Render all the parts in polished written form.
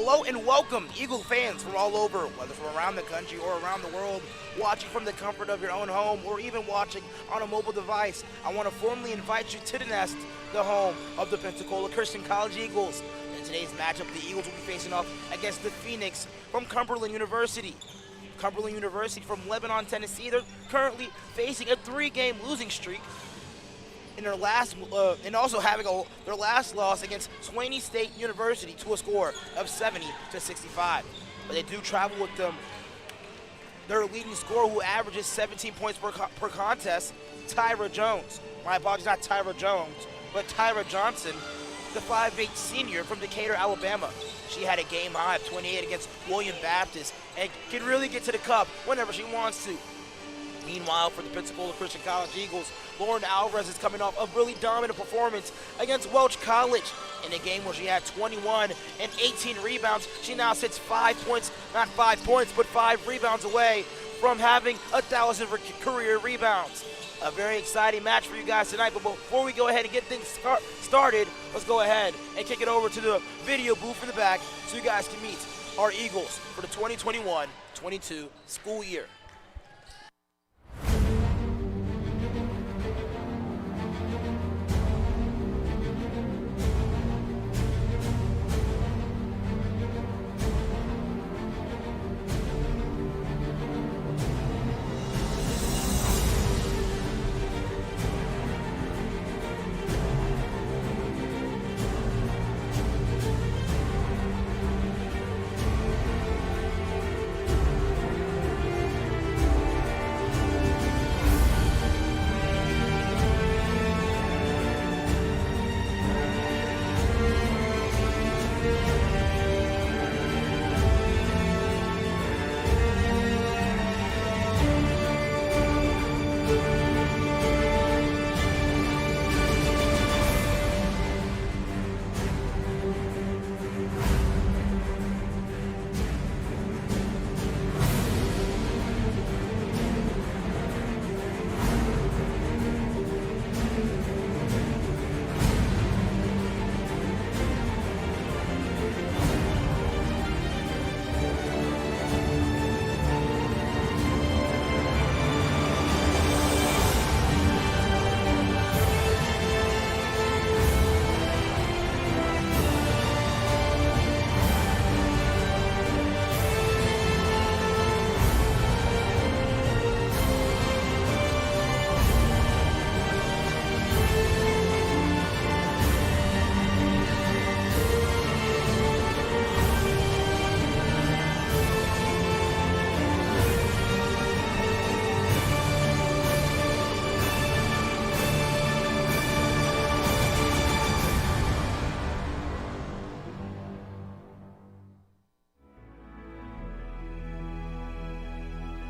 Hello and welcome, Eagle fans from all over, whether from around the country or around the world, watching from the comfort of your own home or even watching on a mobile device. I want to formally invite you to the nest, the home of the Pensacola Christian College Eagles. In today's matchup, the Eagles will be facing off against the Phoenix from Cumberland University. Cumberland University from Lebanon, Tennessee, they're currently facing a 3-game losing streak in their last, and also having their last loss against Swaney State University to a score of 70-65. But they do travel with them. Their leading scorer, who averages 17 points per contest, Tyra Jones. My apologies, not Tyra Jones, but Tyra Johnson, the 5'8" senior from Decatur, Alabama. She had a game high of 28 against William Baptist and can really get to the cup whenever she wants to. Meanwhile, for the Pensacola Christian College Eagles, Lauren Alvarez is coming off a really dominant performance against Welch College in a game where she had 21 and 18 rebounds. She now sits 5 points, not 5 points, but 5 rebounds away from having 1,000 career rebounds. A very exciting match for you guys tonight, but before we go ahead and get things started, let's go ahead and kick it over to the video booth in the back so you guys can meet our Eagles for the 2021-22 school year.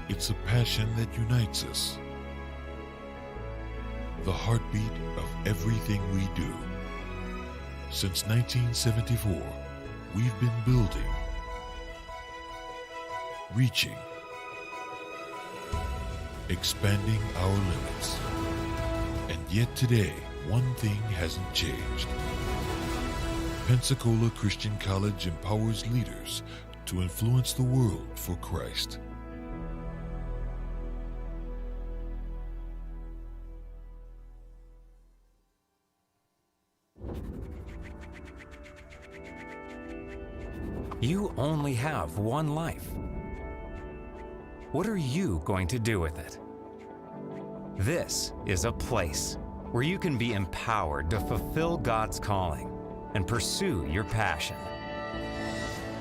It's a passion that unites us, the heartbeat of everything we do. Since 1974, we've been building, reaching, expanding our limits. And yet today, one thing hasn't changed. Pensacola Christian College empowers leaders to influence the world for Christ. You only have one life. What are you going to do with it? This is a place where you can be empowered to fulfill God's calling and pursue your passion.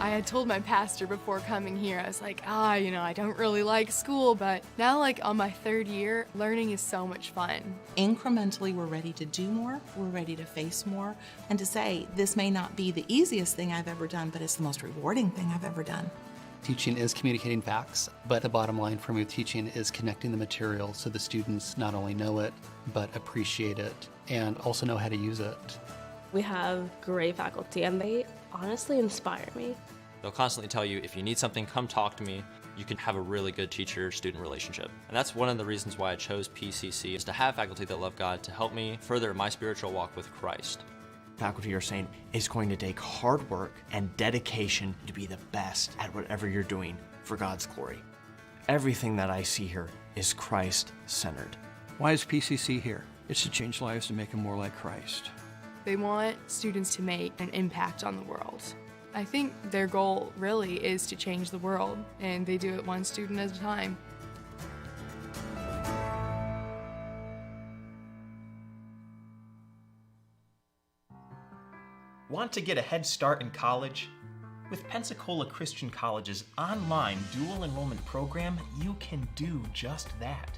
I had told my pastor before coming here, I was like, I don't really like school, but now on my 3rd year, learning is so much fun. Incrementally, we're ready to do more, we're ready to face more, and to say, this may not be the easiest thing I've ever done, but it's the most rewarding thing I've ever done. Teaching is communicating facts, but the bottom line for me with teaching is connecting the material so the students not only know it, but appreciate it and also know how to use it. We have great faculty and they honestly inspire me. They'll constantly tell you, if you need something, come talk to me. You can have a really good teacher-student relationship. And that's one of the reasons why I chose PCC, is to have faculty that love God to help me further my spiritual walk with Christ. faculty are saying it's going to take hard work and dedication to be the best at whatever you're doing for God's glory. Everything that I see here is Christ-centered. Why is PCC here? It's to change lives to make them more like Christ. They want students to make an impact on the world. I think their goal really is to change the world, and they do it one student at a time. Want to get a head start in college? With Pensacola Christian College's online dual enrollment program, you can do just that.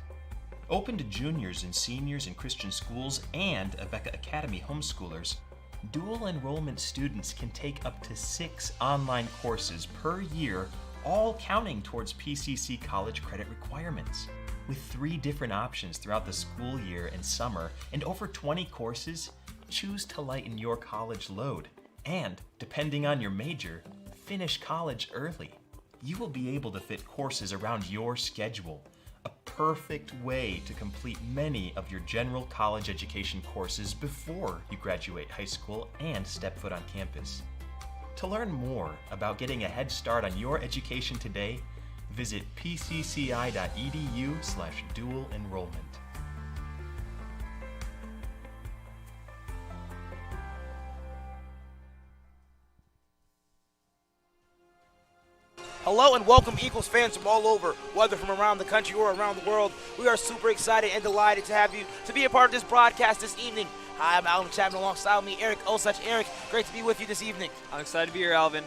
Open to juniors and seniors in Christian schools and Abeka Academy homeschoolers, dual enrollment students can take up to 6 online courses per year, all counting towards PCC college credit requirements. With 3 different options throughout the school year and summer and over 20 courses, choose to lighten your college load. And, depending on your major, finish college early. You will be able to fit courses around your schedule. A perfect way to complete many of your general college education courses before you graduate high school and step foot on campus. To learn more about getting a head start on your education today, visit pcci.edu/dual enrollment. Hello and welcome, Eagles fans from all over, whether from around the country or around the world. We are super excited and delighted to have you to be a part of this broadcast this evening. Hi, I'm Alvin Chapman, alongside me, Eric Osach. Eric, great to be with you this evening. I'm excited to be here, Alvin.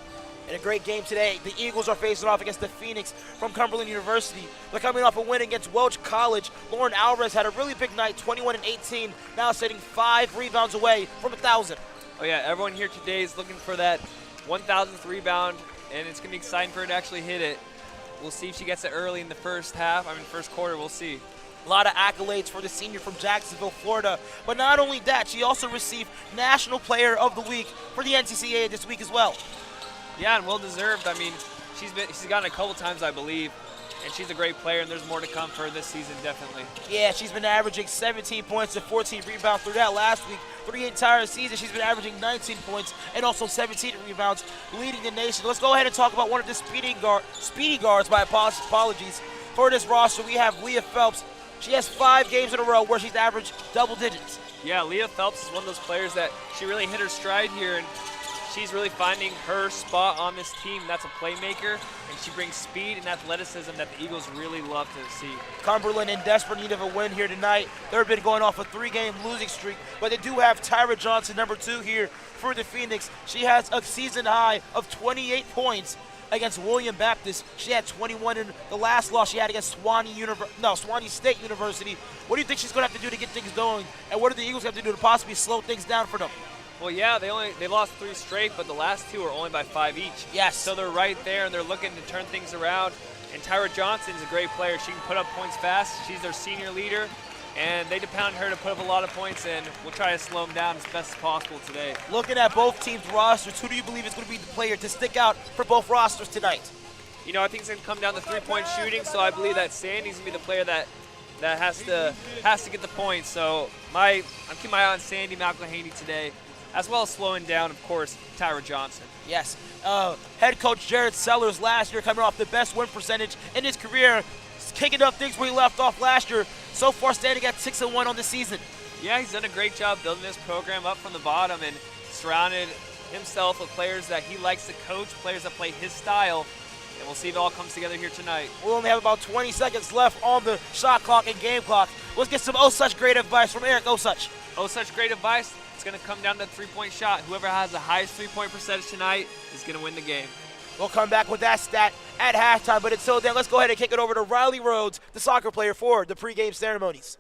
In a great game today, the Eagles are facing off against the Phoenix from Cumberland University. They're coming off a win against Welch College. Lauren Alvarez had a really big night, 21 and 18, now sitting 5 rebounds away from 1,000. Oh yeah, everyone here today is looking for that 1,000th rebound, and it's going to be exciting for her to actually hit it. We'll see if she gets it early in the first quarter, we'll see. A lot of accolades for the senior from Jacksonville, Florida. But not only that, she also received National Player of the Week for the NCCAA this week as well. Yeah, and well deserved. I mean, she's gotten a couple times, I believe, and she's a great player, and there's more to come for her this season, definitely. Yeah, she's been averaging 17 points and 14 rebounds through that last week. For the entire season, she's been averaging 19 points and also 17 rebounds, leading the nation. Let's go ahead and talk about one of the speedy guards, my apologies. For this roster, we have Leah Phelps. She has 5 games in a row where she's averaged double digits. Yeah, Leah Phelps is one of those players that she really hit her stride here, and she's really finding her spot on this team. That's a playmaker, and she brings speed and athleticism that the Eagles really love to see. Cumberland in desperate need of a win here tonight. They've been going off a 3-game losing streak, but they do have Tyra Johnson, number 2 here for the Phoenix. She has a season high of 28 points against William Baptist. She had 21 in the last loss she had against Swanee State University. What do you think she's going to have to do to get things going, and what do the Eagles have to do to possibly slow things down for them? Well, yeah, they lost 3 straight, but the last 2 are only by 5 each. Yes. So they're right there, and they're looking to turn things around. And Tyra Johnson's a great player. She can put up points fast. She's their senior leader, and they depend on her to put up a lot of points, and we'll try to slow them down as best as possible today. Looking at both teams' rosters, who do you believe is going to be the player to stick out for both rosters tonight? You know, I think it's going to come down to 3-point shooting, so I believe that Sandy's going to be the player that has to get the points. So I'm keeping my eye on Sandy McElhaney today, as well as slowing down, of course, Tyra Johnson. Yes. Head coach Jared Sellers last year coming off the best win percentage in his career, kicking up things where he left off last year. So far standing at 6-1 on the season. Yeah, he's done a great job building this program up from the bottom and surrounded himself with players that he likes to coach, players that play his style. And we'll see if it all comes together here tonight. We only have about 20 seconds left on the shot clock and game clock. Let's get some such great advice from Eric Osach. Such great advice. It's going to come down to the 3-point shot. Whoever has the highest 3-point percentage tonight is going to win the game. We'll come back with that stat at halftime, but until then, let's go ahead and kick it over to Riley Rhodes, the soccer player, for the pregame ceremonies.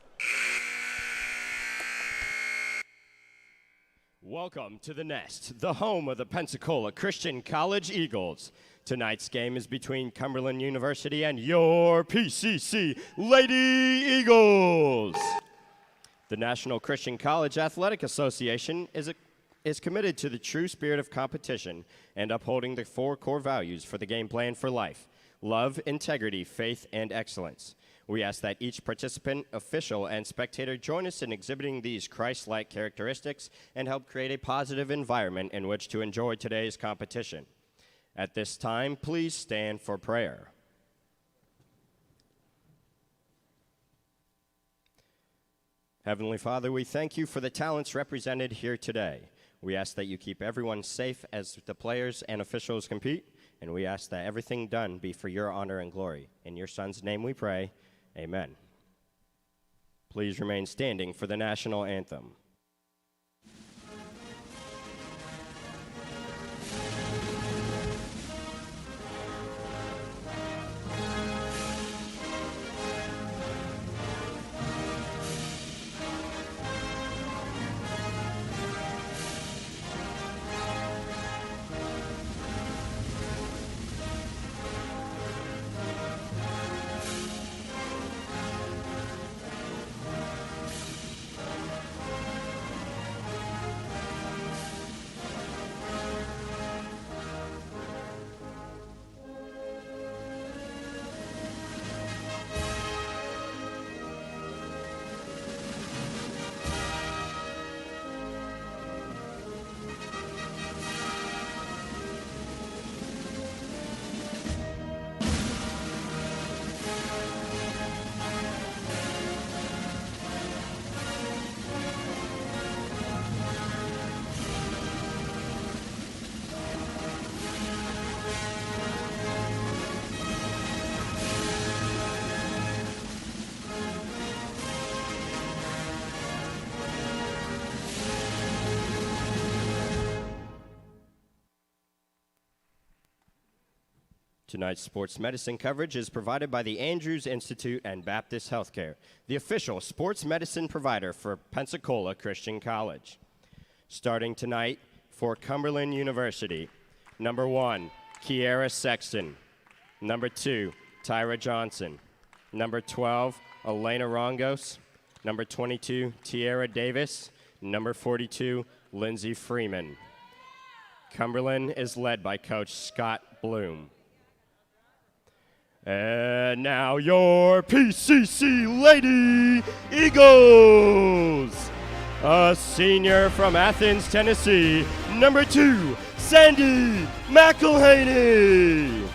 Welcome to the Nest, the home of the Pensacola Christian College Eagles. Tonight's game is between Cumberland University and your PCC Lady Eagles. The National Christian College Athletic Association is committed to the true spirit of competition and upholding the 4 core values for the game plan for life: love, integrity, faith, and excellence. We ask that each participant, official, and spectator join us in exhibiting these Christ-like characteristics and help create a positive environment in which to enjoy today's competition. At this time, please stand for prayer. Heavenly Father, we thank you for the talents represented here today. We ask that you keep everyone safe as the players and officials compete, and we ask that everything done be for your honor and glory. In your Son's name we pray, amen. Please remain standing for the national anthem. Tonight's sports medicine coverage is provided by the Andrews Institute and Baptist Healthcare, the official sports medicine provider for Pensacola Christian College. Starting tonight for Cumberland University, number 1, Kiara Sexton. Number 2, Tyra Johnson. Number 12, Elena Rongos. Number 22, Tiara Davis. Number 42, Lindsay Freeman. Cumberland is led by Coach Scott Bloom. And now your PCC Lady Eagles. A senior from Athens, Tennessee, number 2, Sandy McElhaney.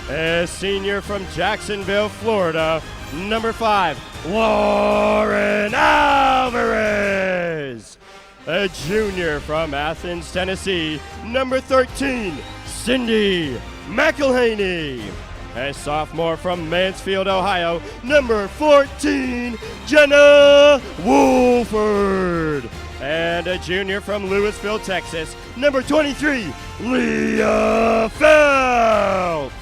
A senior from Jacksonville, Florida, number 5, Lauren Alvarez. A junior from Athens, Tennessee, number 13, Cindy McElhaney. A sophomore from Mansfield, Ohio, number 14, Jenna Wolford. And a junior from Louisville, Texas, number 23, Leah Phelps.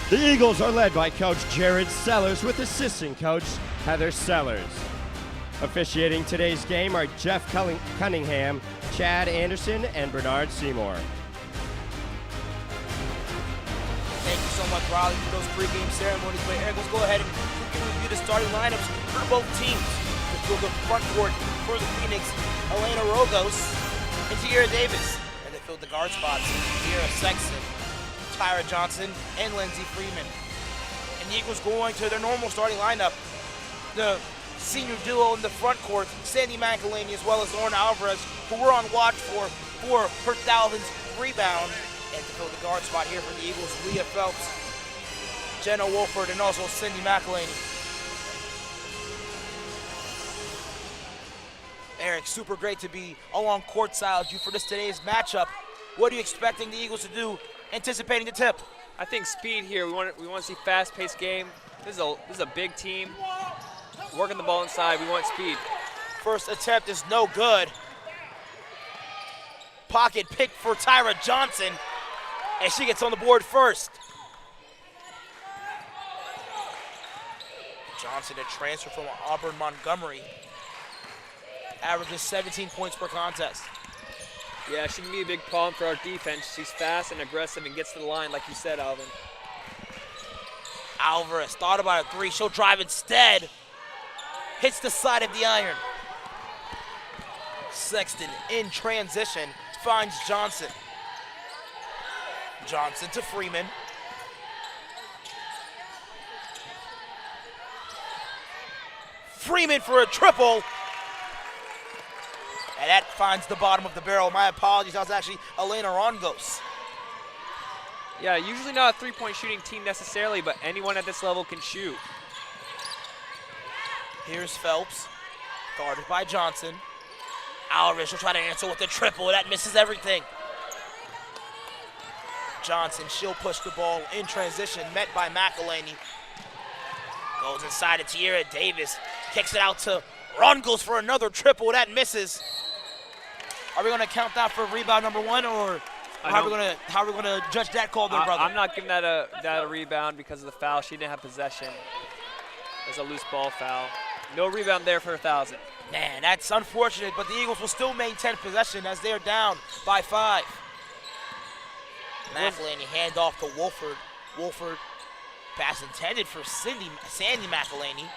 The Eagles are led by Coach Jared Sellers with assistant coach Heather Sellers. Officiating today's game are Jeff Cunningham, Chad Anderson, and Bernard Seymour. Thank you so much, Riley, for those pregame ceremonies. But Eric, let's go ahead and review the starting lineups for both teams. The field of front court for the Phoenix, Elena Rogos and Tiara Davis. And they filled the guard spots, Tiara Sexton, Tyra Johnson, and Lindsay Freeman. And the Eagles going to their normal starting lineup. The senior duo in the front court, Sandy McElhaney as well as Lauren Alvarez, who we're on watch for her 1000th rebound. And to fill the guard spot here for the Eagles, Leah Phelps, Jenna Wolford, and also Cindy McElhaney. Eric, super great to be along courtside with you for today's matchup. What are you expecting the Eagles to do, anticipating the tip? I think speed here. We want to see fast-paced game. This is a big team. Working the ball inside. We want speed. First attempt is no good. Pocket pick for Tyra Johnson, and she gets on the board first. Johnson, a transfer from Auburn Montgomery, averages 17 points per contest. Yeah, she can be a big problem for our defense. She's fast and aggressive and gets to the line, like you said, Alvin. Alvarez thought about a three. She'll drive instead. Hits the side of the iron. Sexton in transition finds Johnson. Johnson to Freeman. Freeman for a triple. And that finds the bottom of the barrel. My apologies, that was actually Elena Rongos. Yeah, usually not a three-point shooting team necessarily, but anyone at this level can shoot. Here's Phelps, guarded by Johnson. Alvarez will try to answer with a triple. That misses everything. Johnson, she'll push the ball in transition, met by McElhaney. Goes inside to Tierra Davis, kicks it out to Rongos for another triple. That misses. Are we going to count that for rebound number one, or how are we gonna judge that call there, brother? I'm not giving that a rebound because of the foul. She didn't have possession. It was a loose ball foul. No rebound there for 1,000. Man, that's unfortunate, but the Eagles will still maintain possession as they are down by 5. McElhaney hand off to Wolford. Wolford, pass intended for Sandy McElhaney.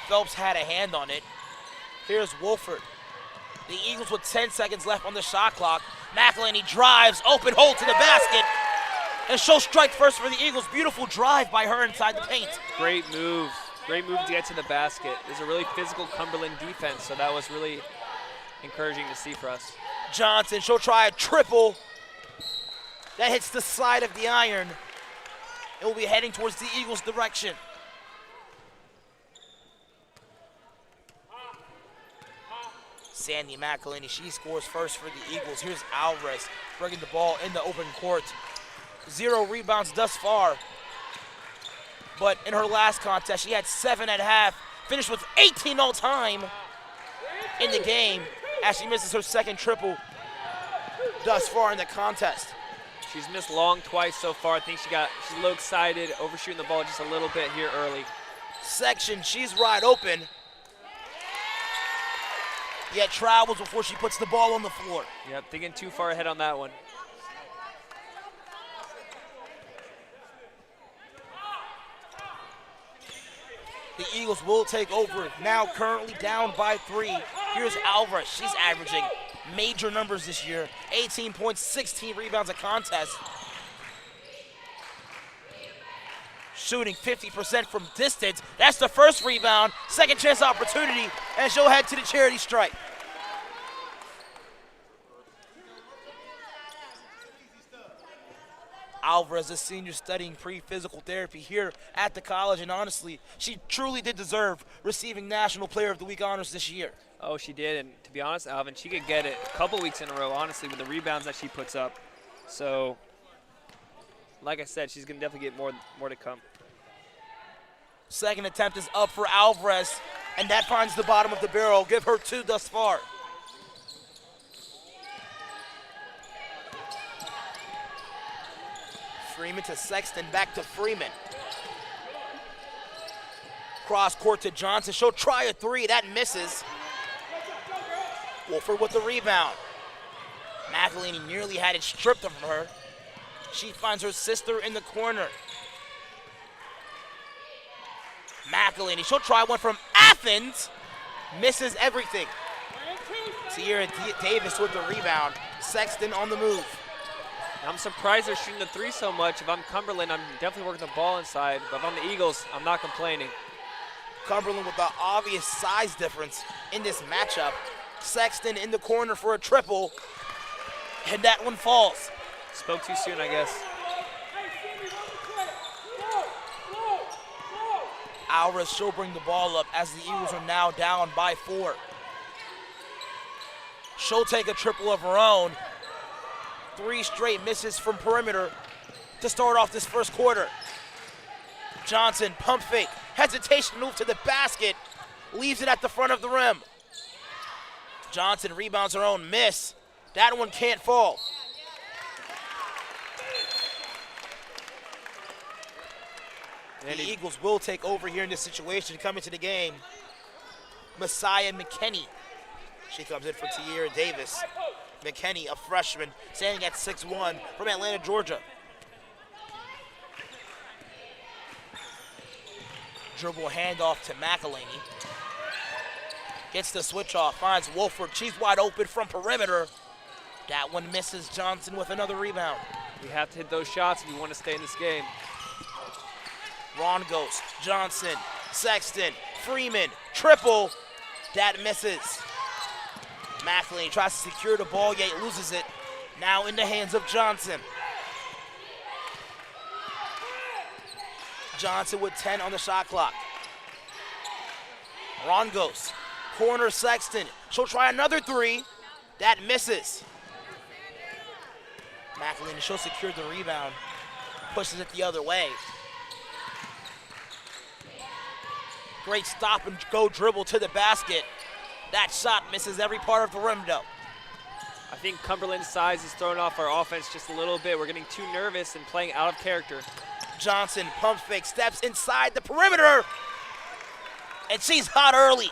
Phelps had a hand on it. Here's Wolford. The Eagles with 10 seconds left on the shot clock. McElhaney drives, open hole to the basket, and she'll strike first for the Eagles. Beautiful drive by her inside the paint. Great move. Great move to get to the basket. There's a really physical Cumberland defense, so that was really encouraging to see for us. Johnson, she'll try a triple. That hits the side of the iron. It will be heading towards the Eagles' direction. Sandy McElhaney, she scores first for the Eagles. Here's Alvarez bringing the ball in the open court. 0 rebounds thus far. But in her last contest, she had 7 at half, finished with 18 all time in the game as she misses her second triple thus far in the contest. She's missed long twice so far. I think she's a little excited, overshooting the ball just a little bit here early. Section, she's wide open. Yet travels before she puts the ball on the floor. Yep, thinking too far ahead on that one. The Eagles will take over, now currently down by 3. Here's Alvarez. She's averaging major numbers this year. 18 points, 16 rebounds a contest. Shooting 50% from distance. That's the first rebound, second chance opportunity, and she'll head to the charity stripe. Alvarez, a senior studying pre-physical therapy here at the college, and honestly, she truly did deserve receiving National Player of the Week honors this year. Oh, she did, and to be honest, Alvin, she could get it a couple weeks in a row, honestly, with the rebounds that she puts up. So, like I said, she's going to definitely get more to come. Second attempt is up for Alvarez, and that finds the bottom of the barrel. Give her 2 thus far. Freeman to Sexton, back to Freeman. Cross court to Johnson. She'll try a 3. That misses. Wolford with the rebound. McElhaney nearly had it stripped from her. She finds her sister in the corner. McElhaney, she'll try one from Athens. Misses everything. Tierra Davis with the rebound. Sexton on the move. I'm surprised they're shooting the 3 so much. If I'm Cumberland, I'm definitely working the ball inside. But if I'm the Eagles, I'm not complaining. Cumberland with the obvious size difference in this matchup. Sexton in the corner for a triple, and that one falls. Spoke too soon, I guess. Alvarez, she'll bring the ball up as the Eagles are now down by 4. She'll take a triple of her own. 3 straight misses from perimeter to start off this first quarter. Johnson, pump fake, hesitation move to the basket, leaves it at the front of the rim. Johnson rebounds her own miss. That one can't fall. The Eagles will take over here in this situation. Coming to the game, Messiah McKinney. She comes in for Tierra Davis. McKinney, a freshman, standing at 6'1", from Atlanta, Georgia. Dribble handoff to McElhaney. Gets the switch off, finds Wolford. She's wide open from perimeter. That one misses. Johnson with another rebound. We have to hit those shots if we want to stay in this game. Ron goes. Johnson Sexton, Freeman, triple. That misses. McElhaney tries to secure the ball, yet loses it. Now in the hands of Johnson. Johnson with 10 on the shot clock. Rongos, corner Sexton. She'll try another three. That misses. McElhaney, she'll secure the rebound. Pushes it the other way. Great stop and go dribble to the basket. That shot misses every part of the rim though. I think Cumberland's size is throwing off our offense just a little bit. We're getting too nervous and playing out of character. Johnson, pump fake, steps inside the perimeter. And she's hot early.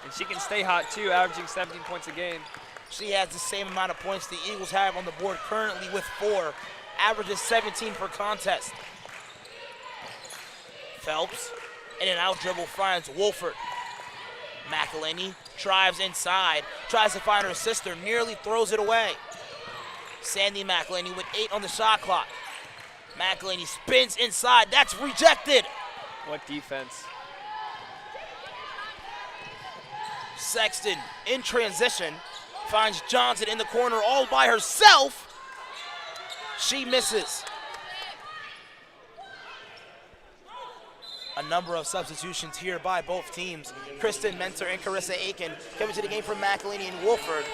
And she can stay hot too, averaging 17 points a game. She has the same amount of points the Eagles have on the board currently with 4. Averages 17 per contest. Phelps, in and out dribble, finds Wolford. McElhaney drives inside, tries to find her sister, nearly throws it away. Sandy McElhaney with 8 on the shot clock. McElhaney spins inside, that's rejected. What defense. Sexton in transition, finds Johnson in the corner all by herself. She misses. A number of substitutions here by both teams. Kristen Mentor and Carissa Aiken coming to the game from McElhaney and Wolford,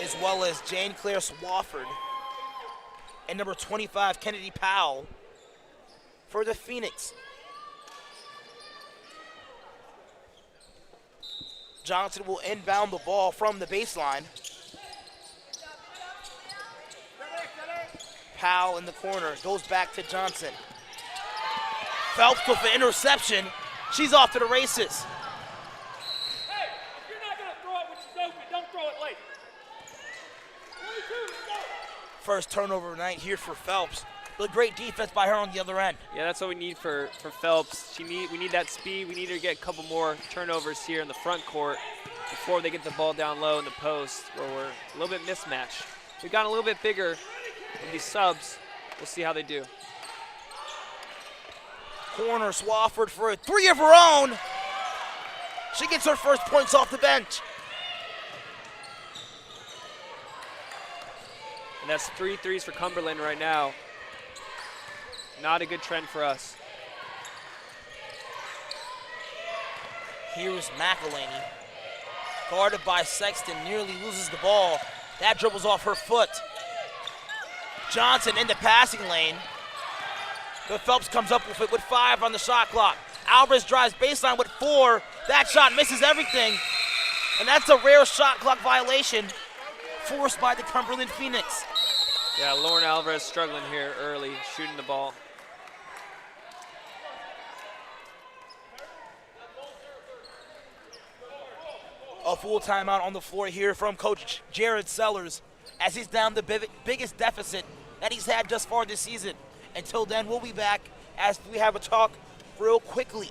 as well as Jane Claire Swafford and number 25, Kennedy Powell for the Phoenix. Johnson will inbound the ball from the baseline. Powell in the corner, goes back to Johnson. Phelps with the interception. She's off to the races. Hey, if you're not going to throw it when she's open, don't throw it late. 22, go. First turnover of the night here for Phelps. But great defense by her on the other end. Yeah, that's what we need for Phelps. We need that speed. We need her to get a couple more turnovers here in the front court before they get the ball down low in the post, where we're a little bit mismatched. We've gotten a little bit bigger with these subs. We'll see how they do. Corner Swafford for a 3 of her own. She gets her first points off the bench. And that's 3 threes for Cumberland right now. Not a good trend for us. Here's McElhaney. Guarded by Sexton, nearly loses the ball. That dribbles off her foot. Johnson in the passing lane. But Phelps comes up with it with 5 on the shot clock. Alvarez drives baseline with 4. That shot misses everything. And that's a rare shot clock violation forced by the Cumberland Phoenix. Yeah, Lauren Alvarez struggling here early, shooting the ball. A full timeout on the floor here from Coach Jared Sellers as he's down the biggest deficit that he's had thus far this season. Until then, we'll be back as we have a talk real quickly.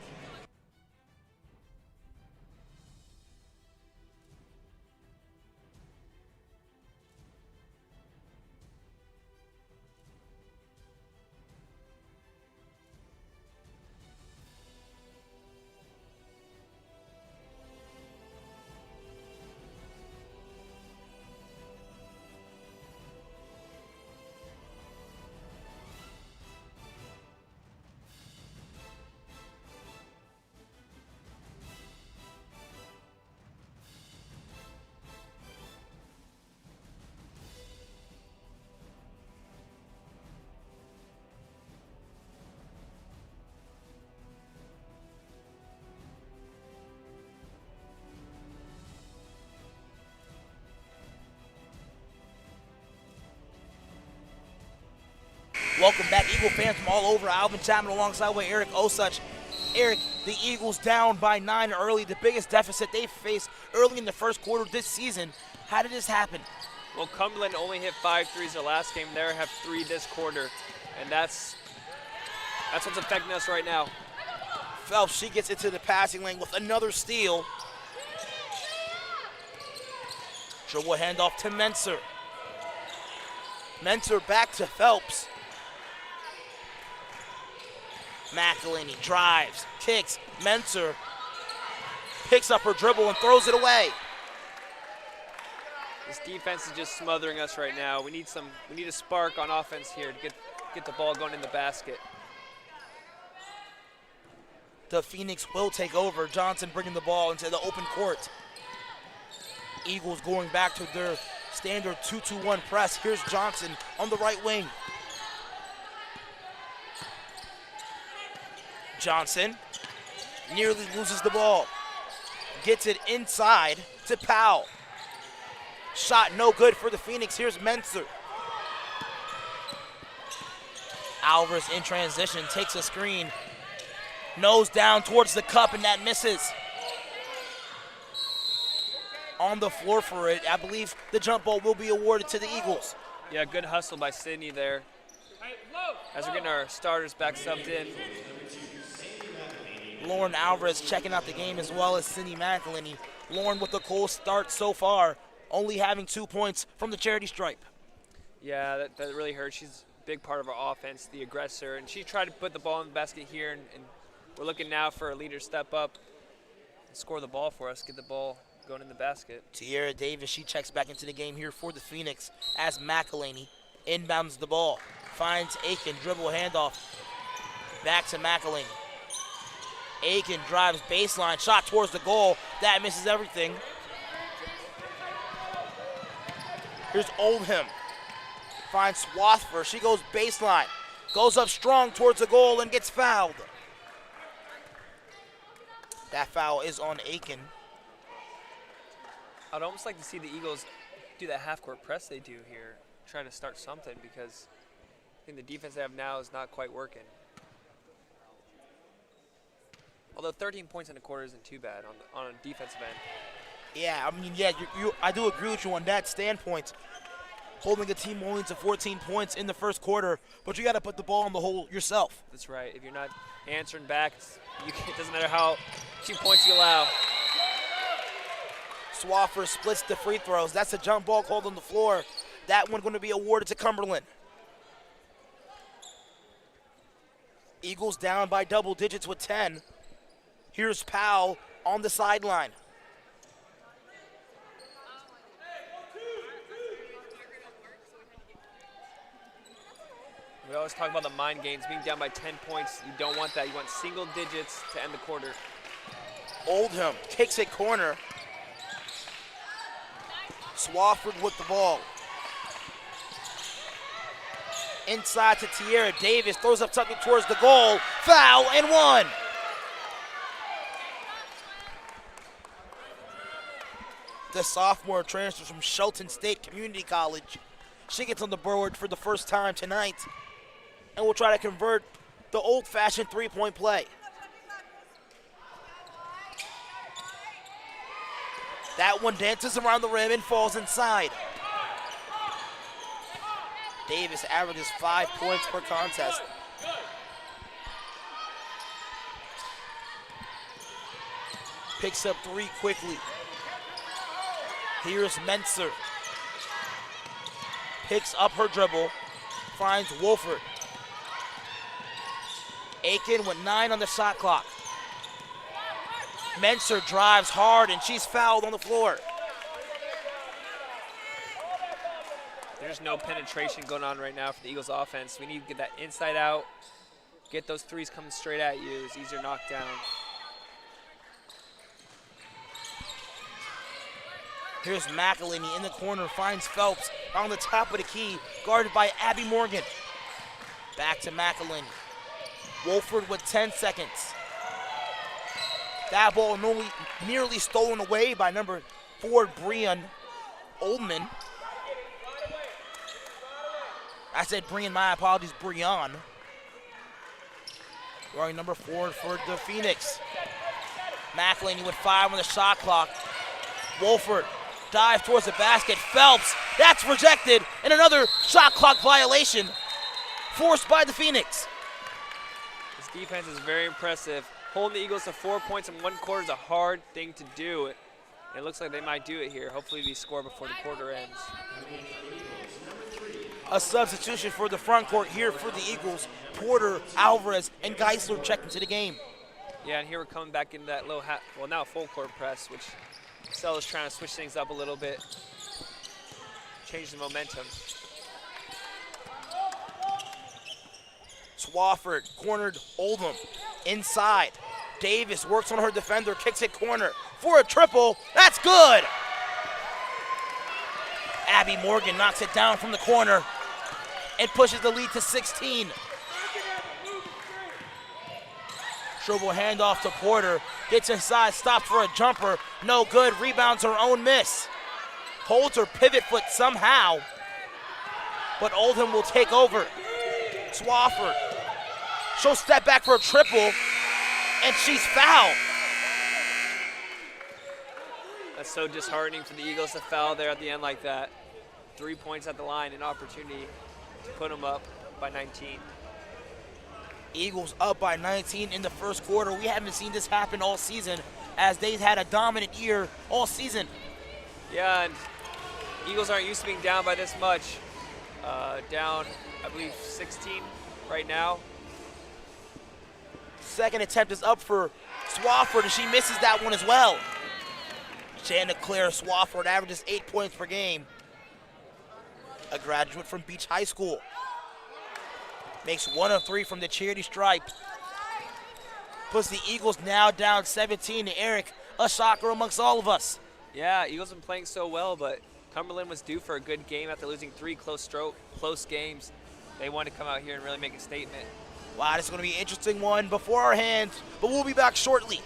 Welcome back, Eagle fans from all over. Alvin Chapman alongside with Eric Osich. Eric, the Eagles down by 9 early, the biggest deficit they've faced early in the first quarter this season. How did this happen? Well, Cumberland only hit 5 threes their last game. They have 3 this quarter, and that's what's affecting us right now. Phelps, she gets into the passing lane with another steal. Dribble handoff to Mentor. Mentor back to Phelps. McElhaney drives, kicks, Menser picks up her dribble and throws it away. This defense is just smothering us right now. We need a spark on offense here to get the ball going in the basket. The Phoenix will take over. Johnson bringing the ball into the open court. Eagles going back to their standard 2-2-1 press. Here's Johnson on the right wing. Johnson nearly loses the ball. Gets it inside to Powell. Shot no good for the Phoenix. Here's Menser. Alvarez in transition, takes a screen. Nose down towards the cup, and that misses. On the floor for it, I believe the jump ball will be awarded to the Eagles. Yeah, good hustle by Sydney there. As we're getting our starters back subbed in. Lauren Alvarez checking out the game as well as Cindy McElhaney. Lauren with a cold start so far, only having 2 points from the charity stripe. Yeah, that really hurt. She's a big part of our offense, the aggressor, and she tried to put the ball in the basket here, and we're looking now for a leader to step up and score the ball for us, get the ball going in the basket. Tiara Davis, she checks back into the game here for the Phoenix as McElhaney inbounds the ball. Finds Aiken, dribble handoff. Back to McElhaney. Aiken drives baseline, shot towards the goal. That misses everything. Here's Oldham. Finds Swathford. She goes baseline. Goes up strong towards the goal and gets fouled. That foul is on Aiken. I'd almost like to see the Eagles do that half-court press they do here. Try to start something because I think the defense they have now is not quite working. Although 13 points in a quarter isn't too bad on a defensive end. Yeah, I mean, I do agree with you on that standpoint. Holding a team only to 14 points in the first quarter, but you got to put the ball in the hole yourself. That's right. If you're not answering back, it doesn't matter how few points you allow. Swafford splits the free throws. That's a jump ball called on the floor. That one going to be awarded to Cumberland. Eagles down by double digits with 10. Here's Powell on the sideline. We always talk about the mind games, being down by 10 points. You don't want that. You want single digits to end the quarter. Oldham kicks it corner. Swafford with the ball. Inside to Tiara Davis, throws up something towards the goal. Foul and one. The sophomore transfers from Shelton State Community College. She gets on the board for the first time tonight and will try to convert the old-fashioned three-point play. That one dances around the rim and falls inside. Davis averages 5 points per contest. Picks up 3 quickly. Here's Menser. Picks up her dribble. Finds Wolford. Aiken with 9 on the shot clock. Menser drives hard and she's fouled on the floor. There's no penetration going on right now for the Eagles offense. We need to get that inside out, get those threes coming straight at you. It's easier to knock down. Here's McElhaney in the corner, finds Phelps on the top of the key, guarded by Abby Morgan. Back to McElhaney. Wolford with 10 seconds. That ball nearly stolen away by number 4, Brian Oldman. I said Brian, my apologies, Brian. Wearing number 4 for the Phoenix. McElhaney with 5 on the shot clock. Wolford dives towards the basket. Phelps, that's rejected, and another shot clock violation forced by the Phoenix. This defense is very impressive. Holding the Eagles to 4 points in one quarter is a hard thing to do. It looks like they might do it here. Hopefully they score before the quarter ends. A substitution for the front court here for the Eagles. Porter, Alvarez, and Geisler check into the game. Yeah, and here we're coming back into that low now full court press, which Sell is trying to switch things up a little bit, change the momentum. Swafford cornered Oldham inside. Davis works on her defender, kicks it corner for a triple. That's good. Abby Morgan knocks it down from the corner and pushes the lead to 16. Dribble handoff to Porter, gets inside, stops for a jumper, no good, rebounds her own miss. Holds her pivot foot somehow, but Oldham will take over. Swafford, she'll step back for a triple, and she's fouled. That's so disheartening for the Eagles to foul there at the end like that. 3 points at the line, an opportunity to put them up by 19. Eagles up by 19 in the first quarter. We haven't seen this happen all season, as they've had a dominant year all season. Yeah, and Eagles aren't used to being down by this much. Down, I believe, 16 right now. Second attempt is up for Swafford, and she misses that one as well. Chanticleer Swafford averages 8 points per game. A graduate from Beach High School. Makes 1 of 3 from the charity stripe. Puts the Eagles now down 17 to Eric. A shocker amongst all of us. Yeah, Eagles have been playing so well, but Cumberland was due for a good game after losing 3 close games. They wanted to come out here and really make a statement. Wow, this is going to be an interesting one before our hands, but we'll be back shortly.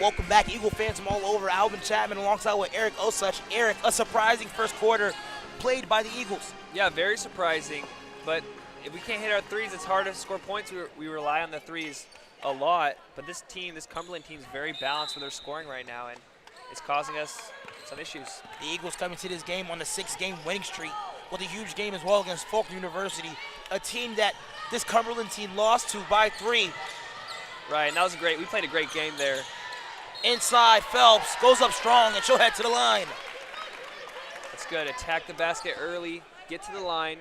Welcome back, Eagle fans from all over. Alvin Chapman alongside with Eric Osuch. Eric, a surprising first quarter played by the Eagles. Yeah, very surprising. But if we can't hit our threes, it's hard to score points. We rely on the threes a lot. But this team, this Cumberland team, is very balanced with their scoring right now, and it's causing us some issues. The Eagles come into this game on a 6-game winning streak with a huge game as well against Faulkner University, a team that this Cumberland team lost to by 3. Right, and that was great. We played a great game there. Inside, Phelps goes up strong, and she'll head to the line. That's good. Attack the basket early, get to the line,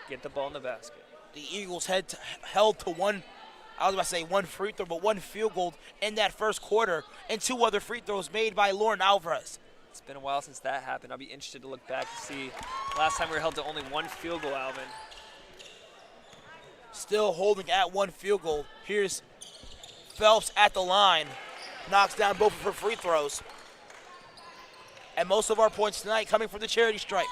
get the ball in the basket. The Eagles held to one free throw, but 1 field goal in that first quarter, and 2 other free throws made by Lauren Alvarez. It's been a while since that happened. I'll be interested to look back to see. Last time we were held to only 1 field goal, Alvin. Still holding at 1 field goal. Here's Phelps at the line. Knocks down both of her free throws. And most of our points tonight coming from the charity stripe.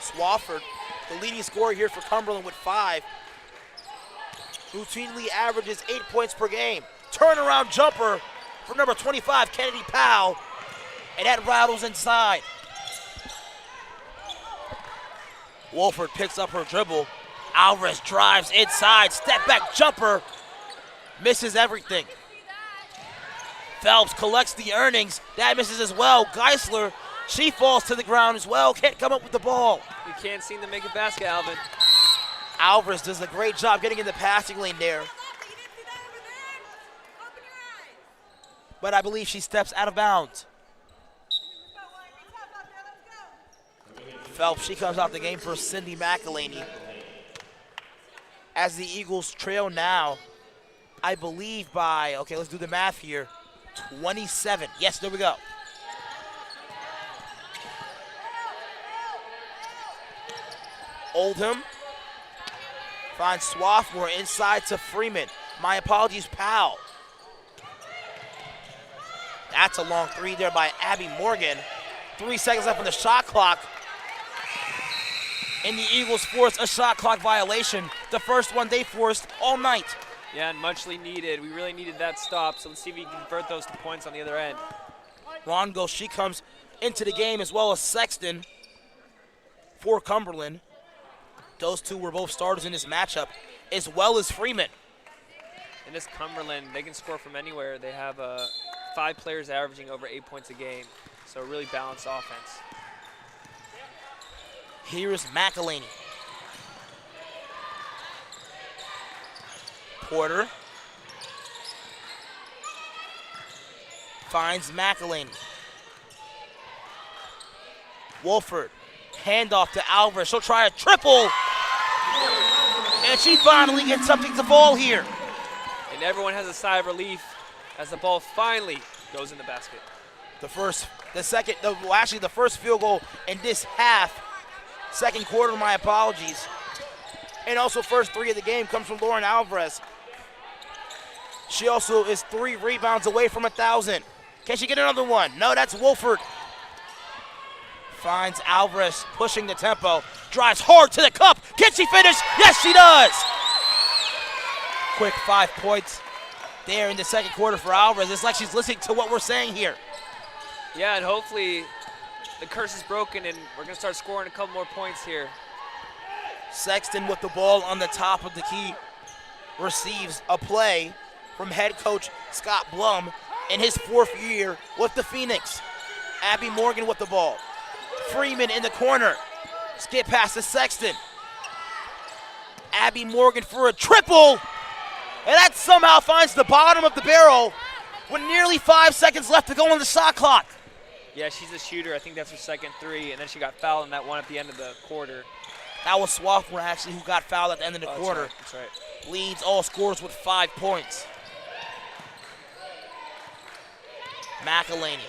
Swafford, the leading scorer here for Cumberland with 5. Routinely averages 8 points per game. Turnaround jumper for number 25, Kennedy Powell. And that rattles inside. Wolford picks up her dribble. Alvarez drives inside, step back jumper, misses everything. Phelps collects the earnings, that misses as well. Geisler, she falls to the ground as well, can't come up with the ball. You can't seem to make a basket, Alvin. Alvarez does a great job getting in the passing lane there. But I believe she steps out of bounds. Phelps, she comes out the game for Cindy McElhaney. As the Eagles trail now, I believe by, okay, let's do the math here, 27. Yes, there we go. Oldham finds Swarthmore inside to Freeman. My apologies, Powell. That's a long three there by Abby Morgan. 3 seconds left on the shot clock. And the Eagles force a shot clock violation. The first one they forced all night. Yeah, and muchly needed. We really needed that stop, so let's see if we can convert those to points on the other end. Rongo, she comes into the game as well as Sexton for Cumberland. Those two were both starters in this matchup, as well as Freeman. In this Cumberland, they can score from anywhere. They have 5 players averaging over 8 points a game, so a really balanced offense. Here is McElhaney. Porter finds McElhaney. Wolford, handoff to Alvarez. She'll try a triple. And she finally gets something to fall here. And everyone has a sigh of relief as the ball finally goes in the basket. The first field goal in this half, second quarter, my apologies. And also first 3 of the game comes from Lauren Alvarez. She also is 3 rebounds away from 1,000. Can she get another one? No, that's Wolford. Finds Alvarez pushing the tempo. Drives hard to the cup. Can she finish? Yes, she does. Quick 5 points there in the second quarter for Alvarez. It's like she's listening to what we're saying here. Yeah, and hopefully the curse is broken and we're going to start scoring a couple more points here. Sexton with the ball on the top of the key receives a play from head coach Scott Blum in his 4th year with the Phoenix. Abby Morgan with the ball. Freeman in the corner. Skip pass to Sexton. Abby Morgan for a triple. And that somehow finds the bottom of the barrel with nearly 5 seconds left to go on the shot clock. Yeah, she's a shooter. I think that's her second 3, and then she got fouled in that one at the end of the quarter. That was Swarthmore, actually, who got fouled at the end of the quarter. That's right. Leads all scorers with 5 points. McElhaney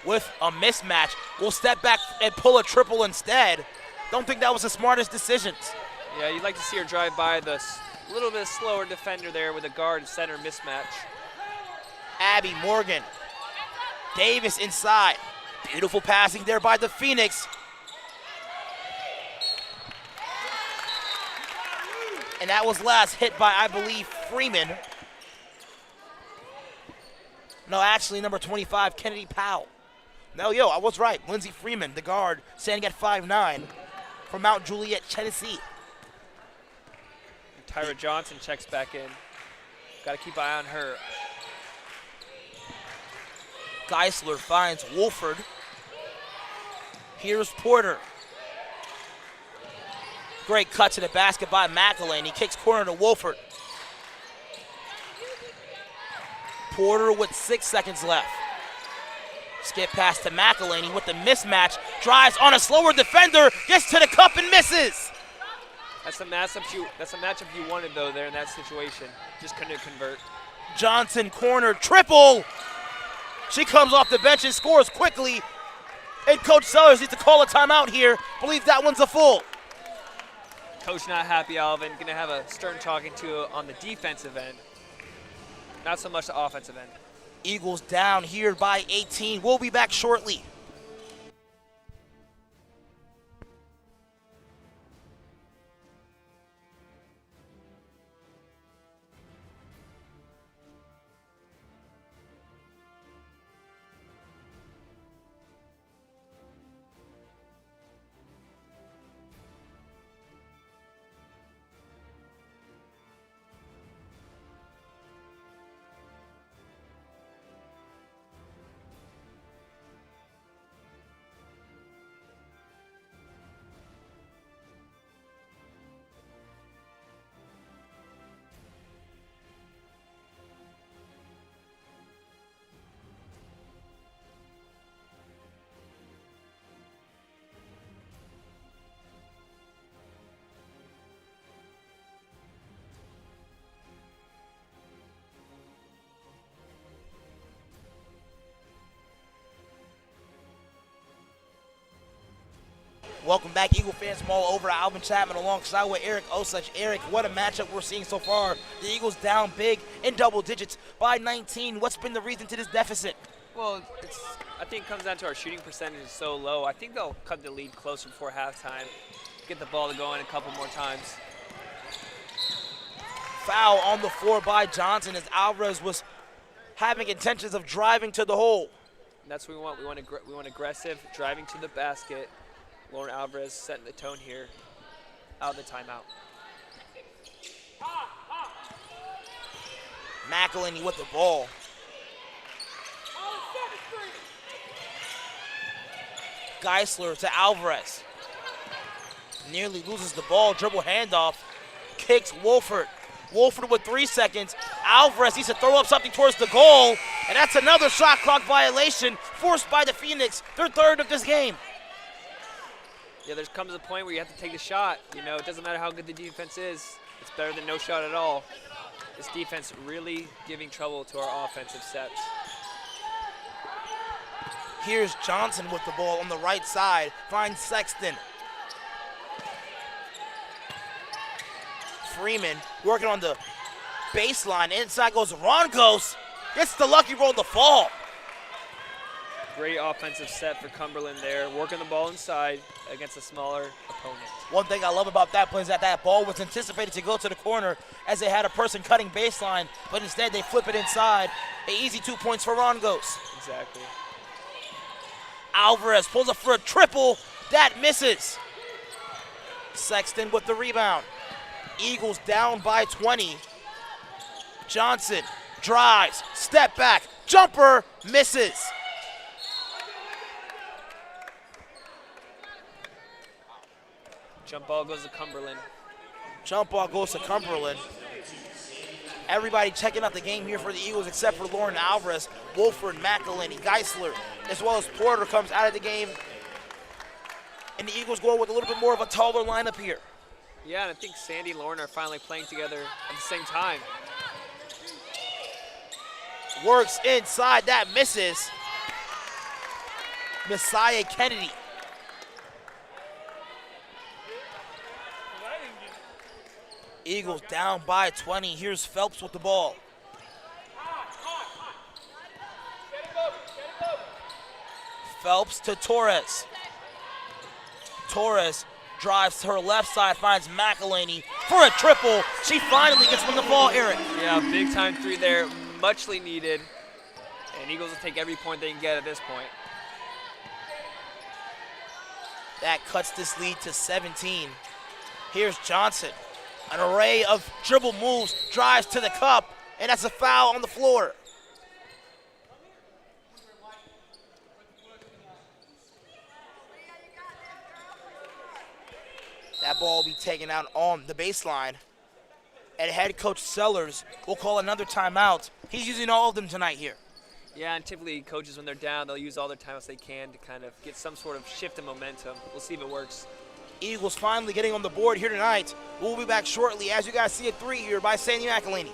with a mismatch will step back and pull a triple instead. Don't think that was the smartest decisions. Yeah, you'd like to see her drive by the little bit slower defender there with a guard center mismatch. Abby Morgan. Davis inside. Beautiful passing there by the Phoenix. And that was last hit by, I believe, Freeman. No, actually, number 25, Kennedy Powell. No, I was right. Lindsey Freeman, the guard, standing at 5'9", from Mount Juliet, Tennessee. Tyra Johnson checks back in. Got to keep an eye on her. Geisler finds Wolford. Here's Porter. Great cut to the basket by McElhaney. Kicks corner to Wolford. Porter with 6 seconds left. Skip pass to McElhaney with the mismatch. Drives on a slower defender. Gets to the cup and misses. That's a matchup you wanted, though, there in that situation. Just couldn't convert. Johnson corner triple. She comes off the bench and scores quickly. And Coach Sellers needs to call a timeout here. Believe that one's a full. Coach not happy, Alvin. Going to have a stern talking to on the defensive end. Not so much the offensive end. Eagles down here by 18. We'll be back shortly. Welcome back, Eagle fans from all over. Alvin Chapman alongside with Eric Osage. Eric, what a matchup we're seeing so far. The Eagles down big in double digits by 19. What's been the reason to this deficit? Well, I think it comes down to our shooting percentage is so low. I think they'll cut the lead closer before halftime, get the ball to go in a couple more times. Foul on the floor by Johnson as Alvarez was having intentions of driving to the hole. And that's what we want. We want aggressive, driving to the basket. Lauren Alvarez setting the tone here out of the timeout. McElhinney with the ball. Geisler to Alvarez. Nearly loses the ball, dribble handoff, kicks Wolford. Wolford with 3 seconds. Alvarez needs to throw up something towards the goal, and that's another shot clock violation forced by the Phoenix, their third of this game. Yeah, there comes a point where you have to take the shot. You know, it doesn't matter how good the defense is. It's better than no shot at all. This defense really giving trouble to our offensive sets. Here's Johnson with the ball on the right side, finds Sexton. Freeman working on the baseline. Inside goes Rongos. Gets the lucky roll to fall. Great offensive set for Cumberland there, working the ball inside against a smaller opponent. One thing I love about that play is that ball was anticipated to go to the corner as they had a person cutting baseline, but instead they flip it inside. An easy 2 points for Rongos. Exactly. Alvarez pulls up for a triple. That misses. Sexton with the rebound. Eagles down by 20. Johnson drives, step back, jumper, misses. Jump ball goes to Cumberland. Jump ball goes to Cumberland. Everybody checking out the game here for the Eagles except for Lauren Alvarez, Wolford, McElhinney, Geisler, as well as Porter comes out of the game. And the Eagles go with a little bit more of a taller lineup here. Yeah, and I think Sandy and Lauren are finally playing together at the same time. Works inside, that misses. Messiah Kennedy. Eagles down by 20. Here's Phelps with the ball. Phelps to Torres. Torres drives to her left side, finds McElhinney for a triple. She finally gets from the ball, Eric. Yeah, big time three there, muchly needed. And Eagles will take every point they can get at this point. That cuts this lead to 17. Here's Johnson. An array of dribble moves, drives to the cup, and that's a foul on the floor. That ball will be taken out on the baseline. And head coach Sellers will call another timeout. He's using all of them tonight here. Yeah, and typically coaches, when they're down, they'll use all their timeouts they can to kind of get some sort of shift in momentum. We'll see if it works. Eagles finally getting on the board here tonight. We'll be back shortly as you guys see a three here by Sandy McElhinney.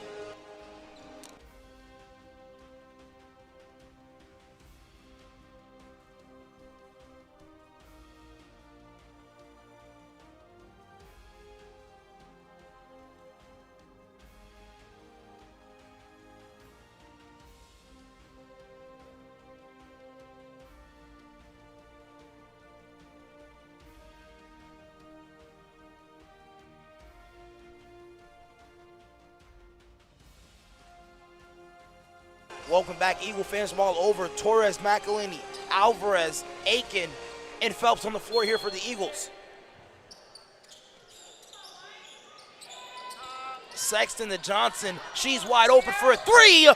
Welcome back, Eagle fans from all over. Torres, McElhinney, Alvarez, Aiken, and Phelps on the floor here for the Eagles. Sexton to Johnson. She's wide open for a three.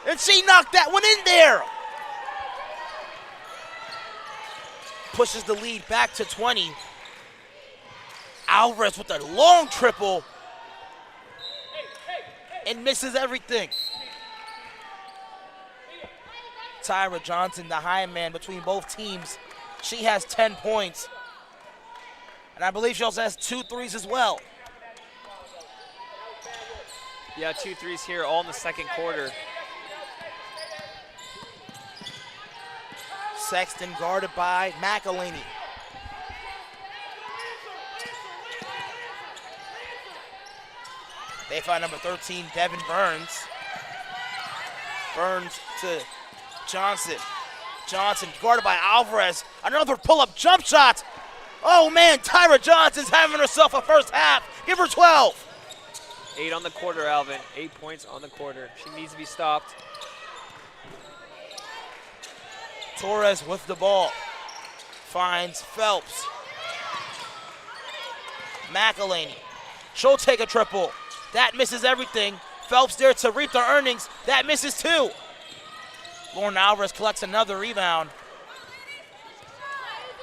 And she knocked that one in there. Pushes the lead back to 20. Alvarez with a long triple. And misses everything. Tyra Johnson, the high man between both teams. She has 10 points. And I believe she also has 2 threes as well. Yeah, 2 threes here, all in the second quarter. Sexton guarded by McElhinney. They find number 13, Devin Burns. Burns to Johnson. Johnson guarded by Alvarez. Another pull-up jump shot. Oh man, Tyra Johnson's having herself a first half. Give her 12. 8 on the quarter, Alvin. 8 points on the quarter. She needs to be stopped. Torres with the ball. Finds Phelps. McElhaney. She'll take a triple. That misses everything. Phelps there to reap the earnings. That misses too. Lauren Alvarez collects another rebound.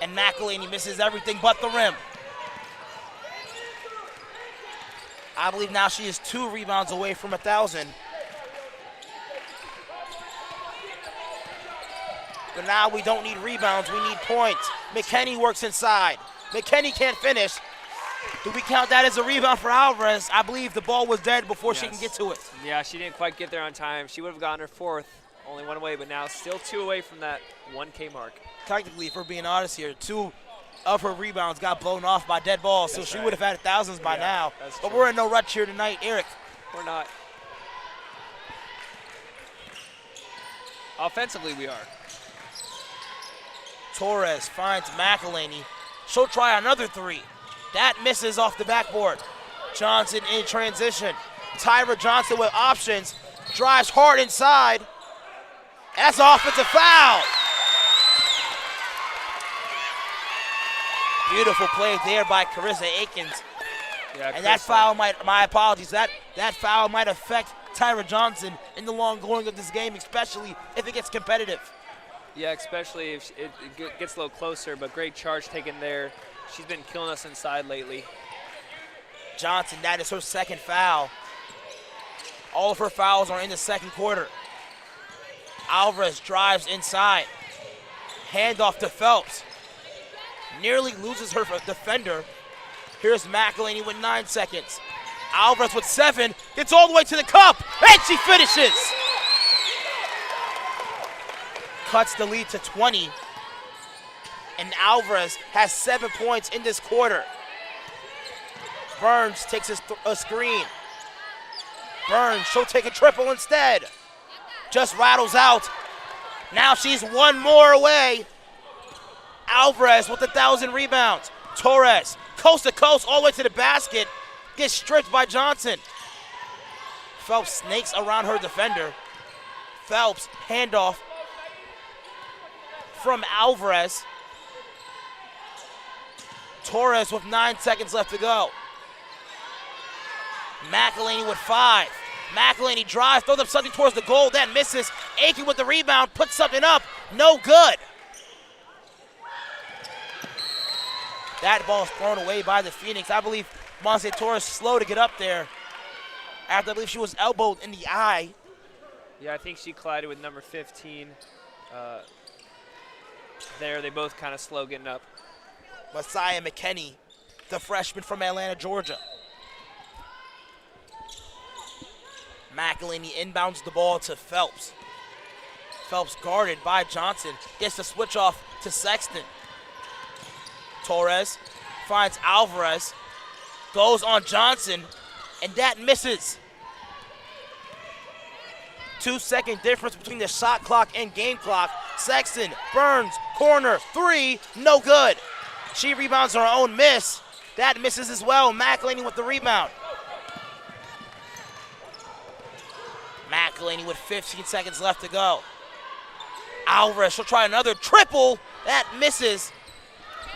And McElhaney misses everything but the rim. I believe now she is 2 rebounds away from 1,000. But now we don't need rebounds, we need points. McKinney works inside. McKinney can't finish. Do we count that as a rebound for Alvarez? I believe the ball was dead before she can get to it. Yeah, she didn't quite get there on time. She would have gotten her 4th, only 1 away, but now still 2 away from that 1K mark. Technically, if we're being honest here, 2 of her rebounds got blown off by dead balls, so she would have had thousands by now. But we're in no rush here tonight, Eric. We're not. Offensively, we are. Torres finds McElhaney. She'll try another 3. That misses off the backboard. Johnson in transition. Tyra Johnson with options. Drives hard inside. That's an offensive foul. Beautiful play there by Carissa Akins. Yeah, and that foul might, my apologies, that foul might affect Tyra Johnson in the long going of this game, especially if it gets competitive. Yeah, especially if it gets a little closer, but great charge taken there. She's been killing us inside lately. Johnson, that is her 2nd foul. All of her fouls are in the 2nd quarter. Alvarez drives inside. Handoff to Phelps. Nearly loses her defender. Here's McElhaney with 9 seconds. Alvarez with 7. Gets all the way to the cup. And she finishes. Cuts the lead to 20. And Alvarez has 7 points in this quarter. Burns takes a screen. Burns, she'll take a triple instead. Just rattles out. Now she's 1 more away. Alvarez with 1,000 rebounds. Torres, coast to coast, all the way to the basket. Gets stripped by Johnson. Phelps snakes around her defender. Phelps, handoff from Alvarez. Torres with 9 seconds left to go. McElhaney with 5. McElhaney drives, throws up something towards the goal, that misses. Aiken with the rebound, puts something up, no good. That ball is thrown away by the Phoenix. I believe Monse Torres slow to get up there after I believe she was elbowed in the eye. Yeah, I think she collided with number 15 there. They both kind of slow getting up. Messiah McKinney, the freshman from Atlanta, Georgia. McElhaney inbounds the ball to Phelps. Phelps guarded by Johnson. Gets the switch off to Sexton. Torres finds Alvarez. Goes on Johnson. And that misses. 2-second difference between the shot clock and game clock. Sexton, Burns, corner, 3, no good. She rebounds her own miss. That misses as well. McElhaney with the rebound. McElhaney with 15 seconds left to go. Alvarez, she'll try another triple. That misses.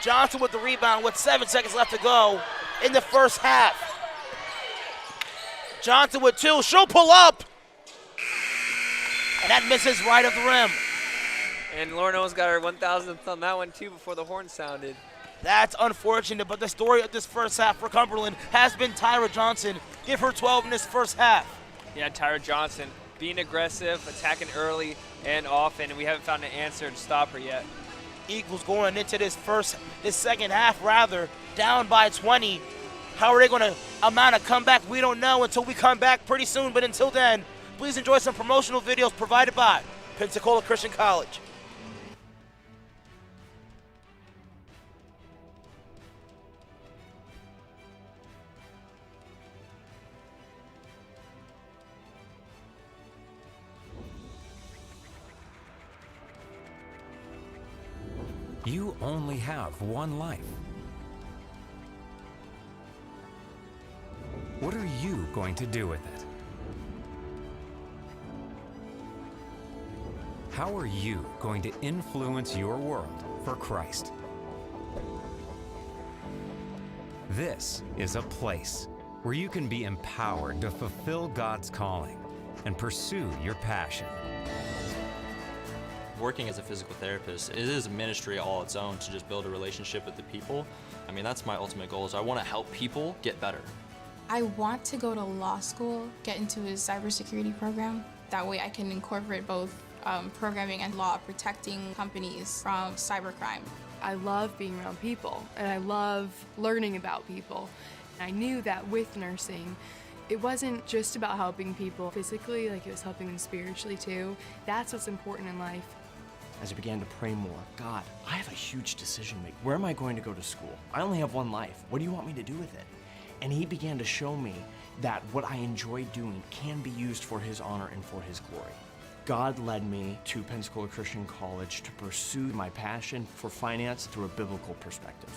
Johnson with the rebound with 7 seconds left to go in the first half. Johnson with 2, she'll pull up. And that misses right of the rim. And Lauren Owens got her 1,000th on that one too before the horn sounded. That's unfortunate, but the story of this first half for Cumberland has been Tyra Johnson. Give her 12 in this first half. Yeah, Tyra Johnson being aggressive, attacking early and often, and we haven't found an answer to stop her yet. Eagles going into this second half down by 20. How are they going to mount a comeback? We don't know until we come back pretty soon, but until then, please enjoy some promotional videos provided by Pensacola Christian College. You only have one life. What are you going to do with it? How are you going to influence your world for Christ? This is a place where you can be empowered to fulfill God's calling and pursue your passion. Working as a physical therapist, it is a ministry all its own to just build a relationship with the people. I mean, that's my ultimate goal, is I want to help people get better. I want to go to law school, get into a cybersecurity program. That way I can incorporate both programming and law, protecting companies from cybercrime. I love being around people, and I love learning about people. I knew that with nursing, it wasn't just about helping people physically, like it was helping them spiritually too. That's what's important in life. As I began to pray more, God, I have a huge decision to make. Where am I going to go to school? I only have one life. What do you want me to do with it? And he began to show me that what I enjoy doing can be used for his honor and for his glory. God led me to Pensacola Christian College to pursue my passion for finance through a biblical perspective.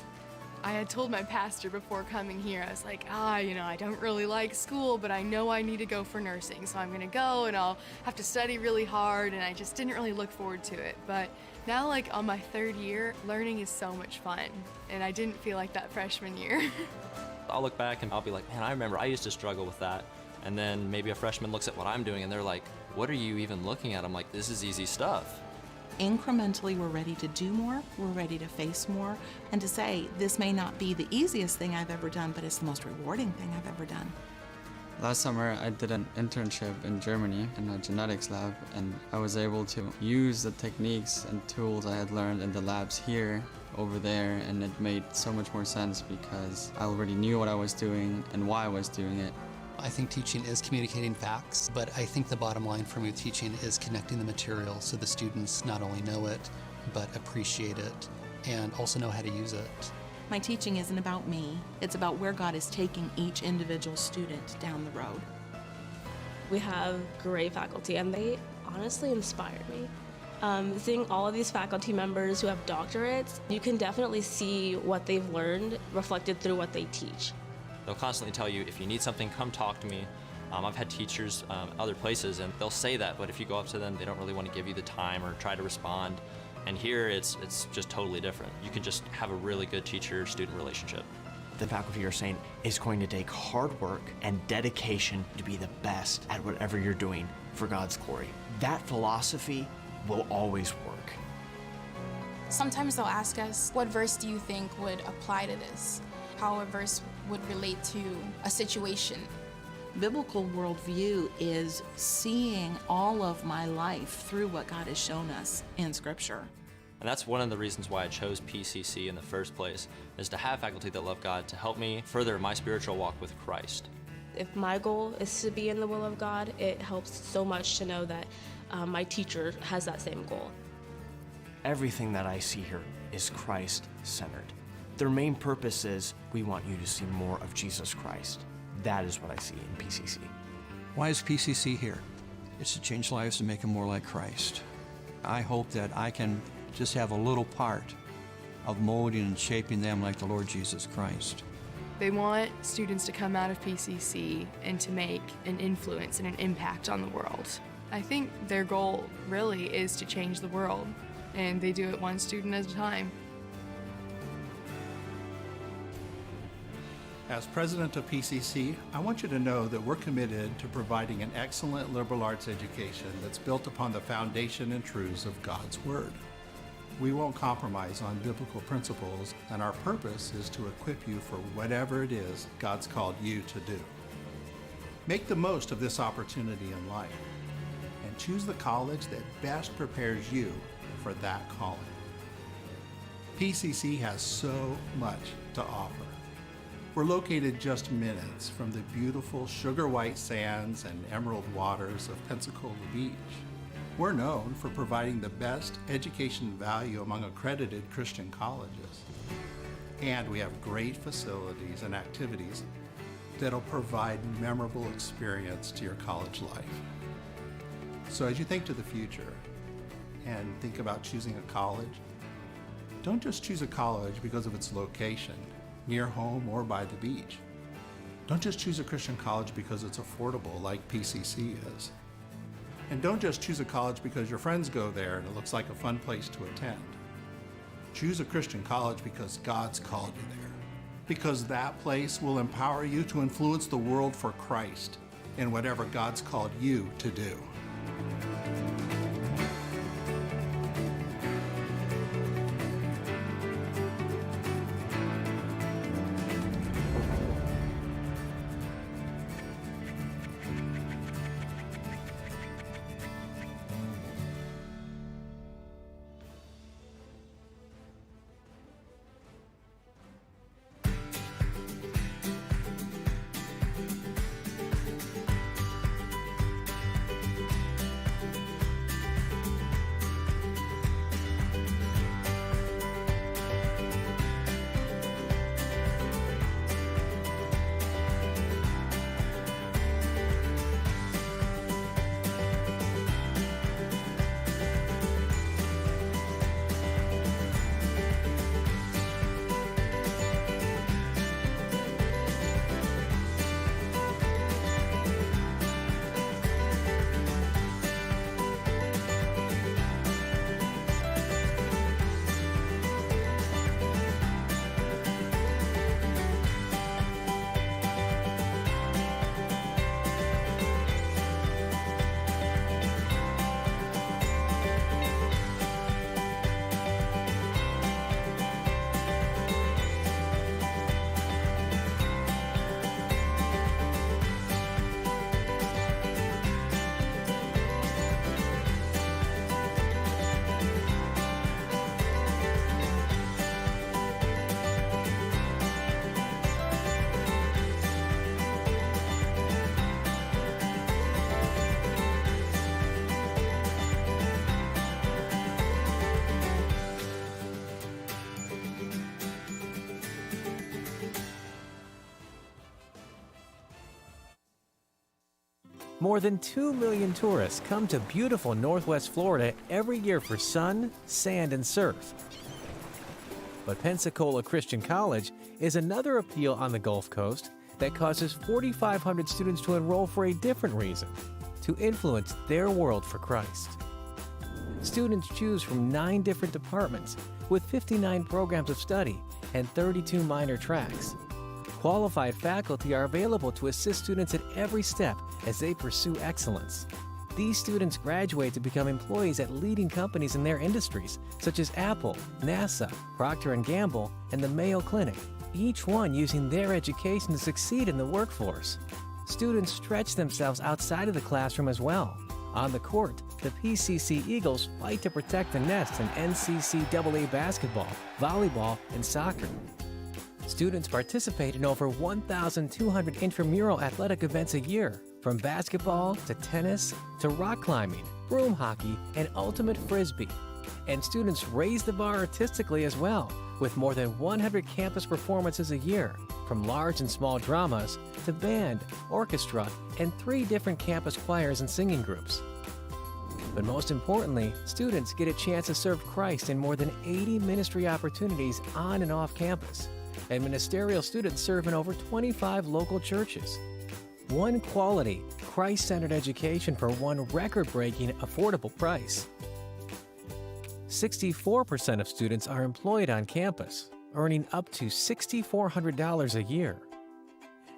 I had told my pastor before coming here, I was like, I don't really like school, but I know I need to go for nursing, so I'm gonna go and I'll have to study really hard, and I just didn't really look forward to it. But now, like on my third year, learning is so much fun, and I didn't feel like that freshman year. I'll look back and I'll be like, man, I remember I used to struggle with that. And then maybe a freshman looks at what I'm doing and they're like, what are you even looking at? I'm like, this is easy stuff. Incrementally, we're ready to do more, we're ready to face more, and to say, this may not be the easiest thing I've ever done, but it's the most rewarding thing I've ever done. Last summer, I did an internship in Germany in a genetics lab, and I was able to use the techniques and tools I had learned in the labs here over there, and it made so much more sense because I already knew what I was doing and why I was doing it. I think teaching is communicating facts, but I think the bottom line for me with teaching is connecting the material so the students not only know it, but appreciate it and also know how to use it. My teaching isn't about me, it's about where God is taking each individual student down the road. We have great faculty, and they honestly inspire me. Seeing all of these faculty members who have doctorates, you can definitely see what they've learned reflected through what they teach. They'll constantly tell you, if you need something, come talk to me. I've had teachers other places, and they'll say that, but if you go up to them, they don't really want to give you the time or try to respond. And here, it's just totally different. You can just have a really good teacher-student relationship. The faculty are saying it's going to take hard work and dedication to be the best at whatever you're doing for God's glory. That philosophy will always work. Sometimes they'll ask us, what verse do you think would apply to this? How a verse would relate to a situation. Biblical worldview is seeing all of my life through what God has shown us in Scripture. And that's one of the reasons why I chose PCC in the first place, is to have faculty that love God to help me further my spiritual walk with Christ. If my goal is to be in the will of God, it helps so much to know that my teacher has that same goal. Everything that I see here is Christ-centered. Their main purpose is, we want you to see more of Jesus Christ. That is what I see in PCC. Why is PCC here? It's to change lives and make them more like Christ. I hope that I can just have a little part of molding and shaping them like the Lord Jesus Christ. They want students to come out of PCC and to make an influence and an impact on the world. I think their goal really is to change the world, and they do it one student at a time. As president of PCC, I want you to know that we're committed to providing an excellent liberal arts education that's built upon the foundation and truths of God's Word. We won't compromise on biblical principles, and our purpose is to equip you for whatever it is God's called you to do. Make the most of this opportunity in life, and choose the college that best prepares you for that calling. PCC has so much to offer. We're located just minutes from the beautiful sugar white sands and emerald waters of Pensacola Beach. We're known for providing the best education value among accredited Christian colleges. And we have great facilities and activities that'll provide memorable experience to your college life. So as you think to the future and think about choosing a college, Don't just choose a college because of its location, near home or by the beach. Don't just choose a Christian college because it's affordable, like PCC is. And don't just choose a college because your friends go there and it looks like a fun place to attend. Choose a Christian college because God's called you there. Because that place will empower you to influence the world for Christ in whatever God's called you to do. More than 2 million tourists come to beautiful Northwest Florida every year for sun, sand, and surf. But Pensacola Christian College is another appeal on the Gulf Coast that causes 4,500 students to enroll for a different reason: to influence their world for Christ. Students choose from 9 different departments with 59 programs of study and 32 minor tracks. Qualified faculty are available to assist students at every step as they pursue excellence. These students graduate to become employees at leading companies in their industries, such as Apple, NASA, Procter & Gamble, and the Mayo Clinic, each one using their education to succeed in the workforce. Students stretch themselves outside of the classroom as well. On the court, the PCC Eagles fight to protect the nest in NCCAA basketball, volleyball, and soccer. Students participate in over 1,200 intramural athletic events a year, from basketball to tennis to rock climbing, broom hockey, and ultimate frisbee. And students raise the bar artistically as well, with more than 100 campus performances a year, from large and small dramas to band, orchestra, and 3 different campus choirs and singing groups. But most importantly, students get a chance to serve Christ in more than 80 ministry opportunities on and off campus. And ministerial students serve in over 25 local churches. One quality, Christ-centered education for one record-breaking, affordable price. 64% of students are employed on campus, earning up to $6,400 a year.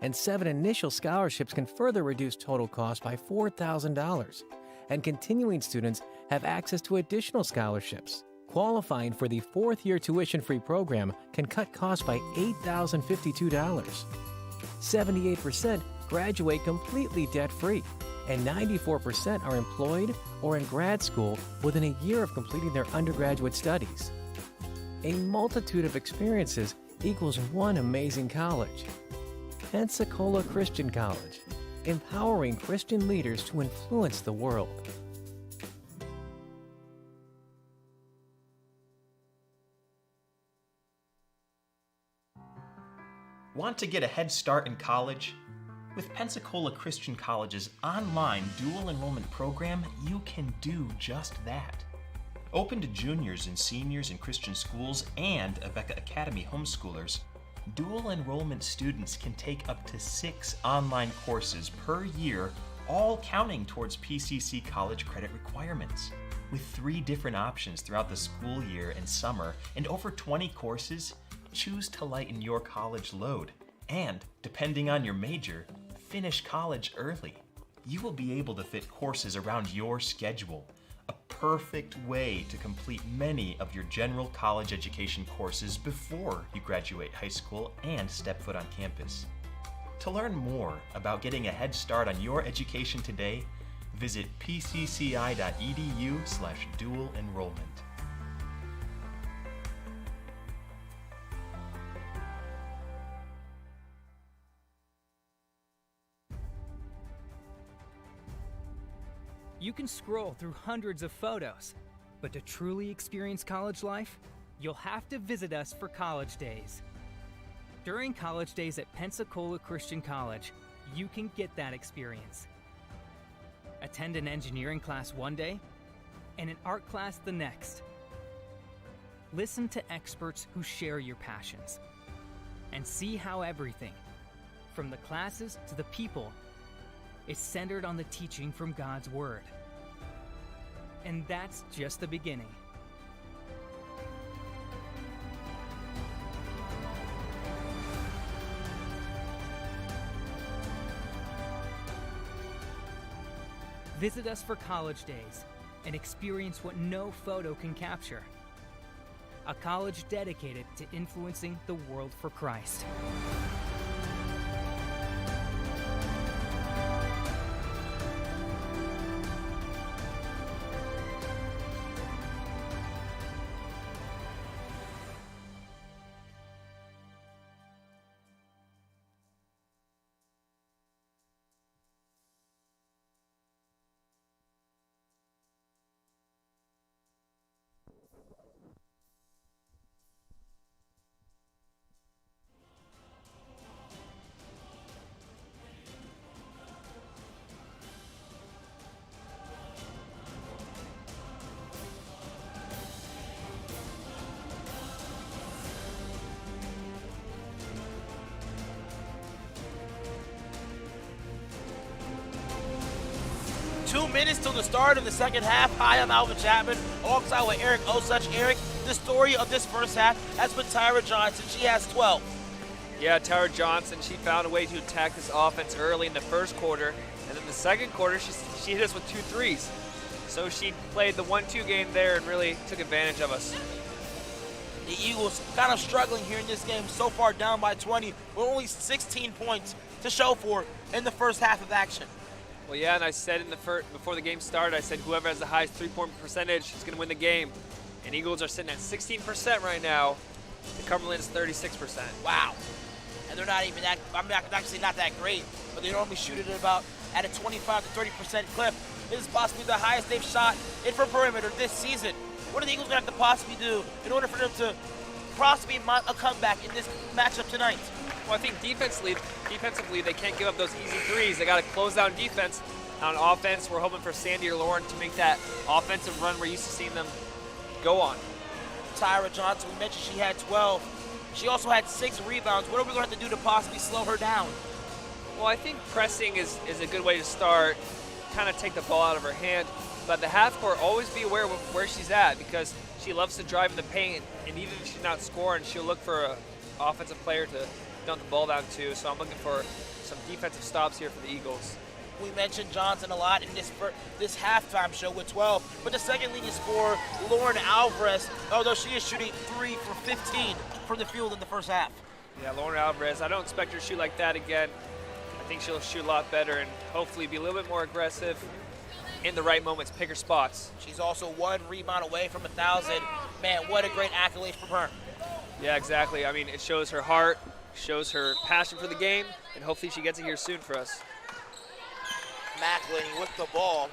And 7 initial scholarships can further reduce total cost by $4,000. And continuing students have access to additional scholarships. Qualifying for the 4th-year tuition-free program can cut costs by $8,052. 78% graduate completely debt-free, and 94% are employed or in grad school within a year of completing their undergraduate studies. A multitude of experiences equals one amazing college. Pensacola Christian College, empowering Christian leaders to influence the world. Want to get a head start in college? With Pensacola Christian College's online dual enrollment program, you can do just that. Open to juniors and seniors in Christian schools and Abeka Academy homeschoolers, dual enrollment students can take up to 6 online courses per year, all counting towards PCC college credit requirements. With 3 different options throughout the school year and summer and over 20 courses, choose to lighten your college load. And, depending on your major, finish college early. You will be able to fit courses around your schedule. A perfect way to complete many of your general college education courses before you graduate high school and step foot on campus. To learn more about getting a head start on your education today, visit pcci.edu/dual enrollment. You can scroll through hundreds of photos, but to truly experience college life, you'll have to visit us for College Days. During College Days at Pensacola Christian College, you can get that experience. Attend an engineering class one day and an art class the next. Listen to experts who share your passions and see how everything, from the classes to the people, is centered on the teaching from God's Word. And that's just the beginning. Visit us for College Days and experience what no photo can capture. A college dedicated to influencing the world for Christ. Minutes till the start of the second half. Hi, I'm Alvin Chapman, alongside with Eric Osuch. Eric, the story of this first half has been Tyra Johnson. She has 12. Yeah, Tyra Johnson, she found a way to attack this offense early in the first quarter, and then the second quarter, she hit us with 2 threes. So she played the 1-2 game there and really took advantage of us. The Eagles kind of struggling here in this game, so far down by 20, with only 16 points to show for in the first half of action. Well, yeah, and I said before the game started, I said whoever has the highest three-point percentage is going to win the game. And Eagles are sitting at 16% right now. The Cumberland is 36%. Wow. And they're not even that, I'm not actually not that great, but they normally shoot it at a 25 to 30% clip. This is possibly the highest they've shot in for perimeter this season. What are the Eagles going to have to possibly do in order for them to possibly mount a comeback in this matchup tonight? Well, I think defensively, they can't give up those easy threes. They got to close down defense. On offense, we're hoping for Sandy or Lauren to make that offensive run we're used to seeing them go on. Tyra Johnson, we mentioned she had 12. She also had 6 rebounds. What are we going to have to do to possibly slow her down? Well, I think pressing is a good way to start, kind of take the ball out of her hand. But the half court, always be aware of where she's at, because she loves to drive in the paint, and even if she's not scoring, she'll look for an offensive player to dump the ball down to. So I'm looking for some defensive stops here for the Eagles. We mentioned Johnson a lot in this halftime show with 12, but the second leading scorer, Lauren Alvarez, although she is shooting 3 for 15 from the field in the first half. Yeah, Lauren Alvarez, I don't expect her to shoot like that again. I think she'll shoot a lot better and hopefully be a little bit more aggressive in the right moments, pick her spots. She's also 1 rebound away from 1,000. Man, what a great accolade from her. Yeah, exactly. I mean, it shows her heart, shows her passion for the game, and hopefully she gets it here soon for us. McElhaney with the ball.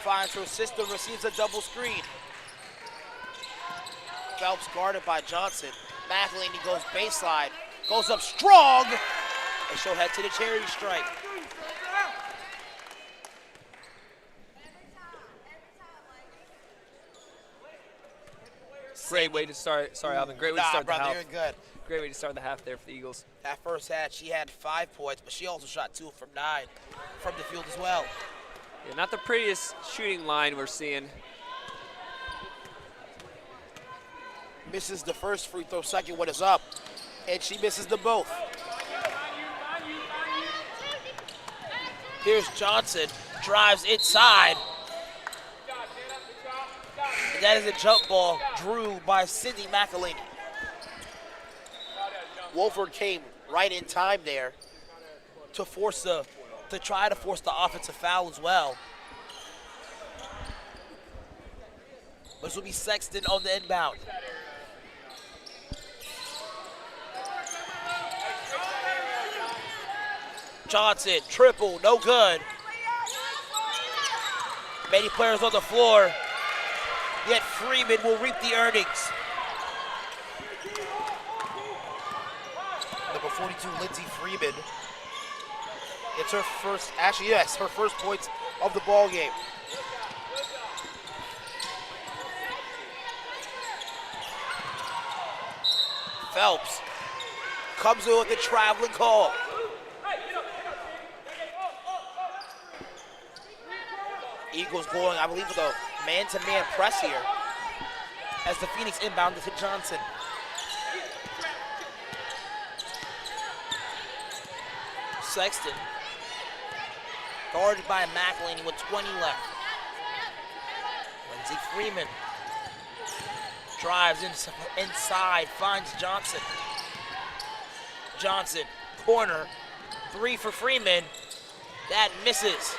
Finds her sister, receives a double screen. Phelps guarded by Johnson. McElhaney goes baseline, goes up strong, and she'll head to the charity stripe. Great way to start. Sorry, Alvin. Great way to start the half. You're good. Great way to start the half there for the Eagles. That first half, she had 5 points, but she also shot 2 from 9 from the field as well. Yeah, not the prettiest shooting line we're seeing. Misses the first free throw, second one is up, and she misses them both. Here's Johnson, drives inside. And that is a jump ball drew by Cindy McElhaney. Wolford came right in time there to try to force the offensive foul as well. This will be Sexton on the inbound. Johnson, triple, no good. Many players on the floor, yet Freeman will reap the earnings. Number 42, Lindsey Freeman. It's her first, her first points of the ball game. Phelps comes in with a traveling call. Eagles going, I believe, with a man-to-man press here as the Phoenix inbounded to Johnson. Sexton, guarded by McElhaney with 20 left. Lindsey Freeman drives inside, finds Johnson. Johnson, corner, 3 for Freeman. That misses.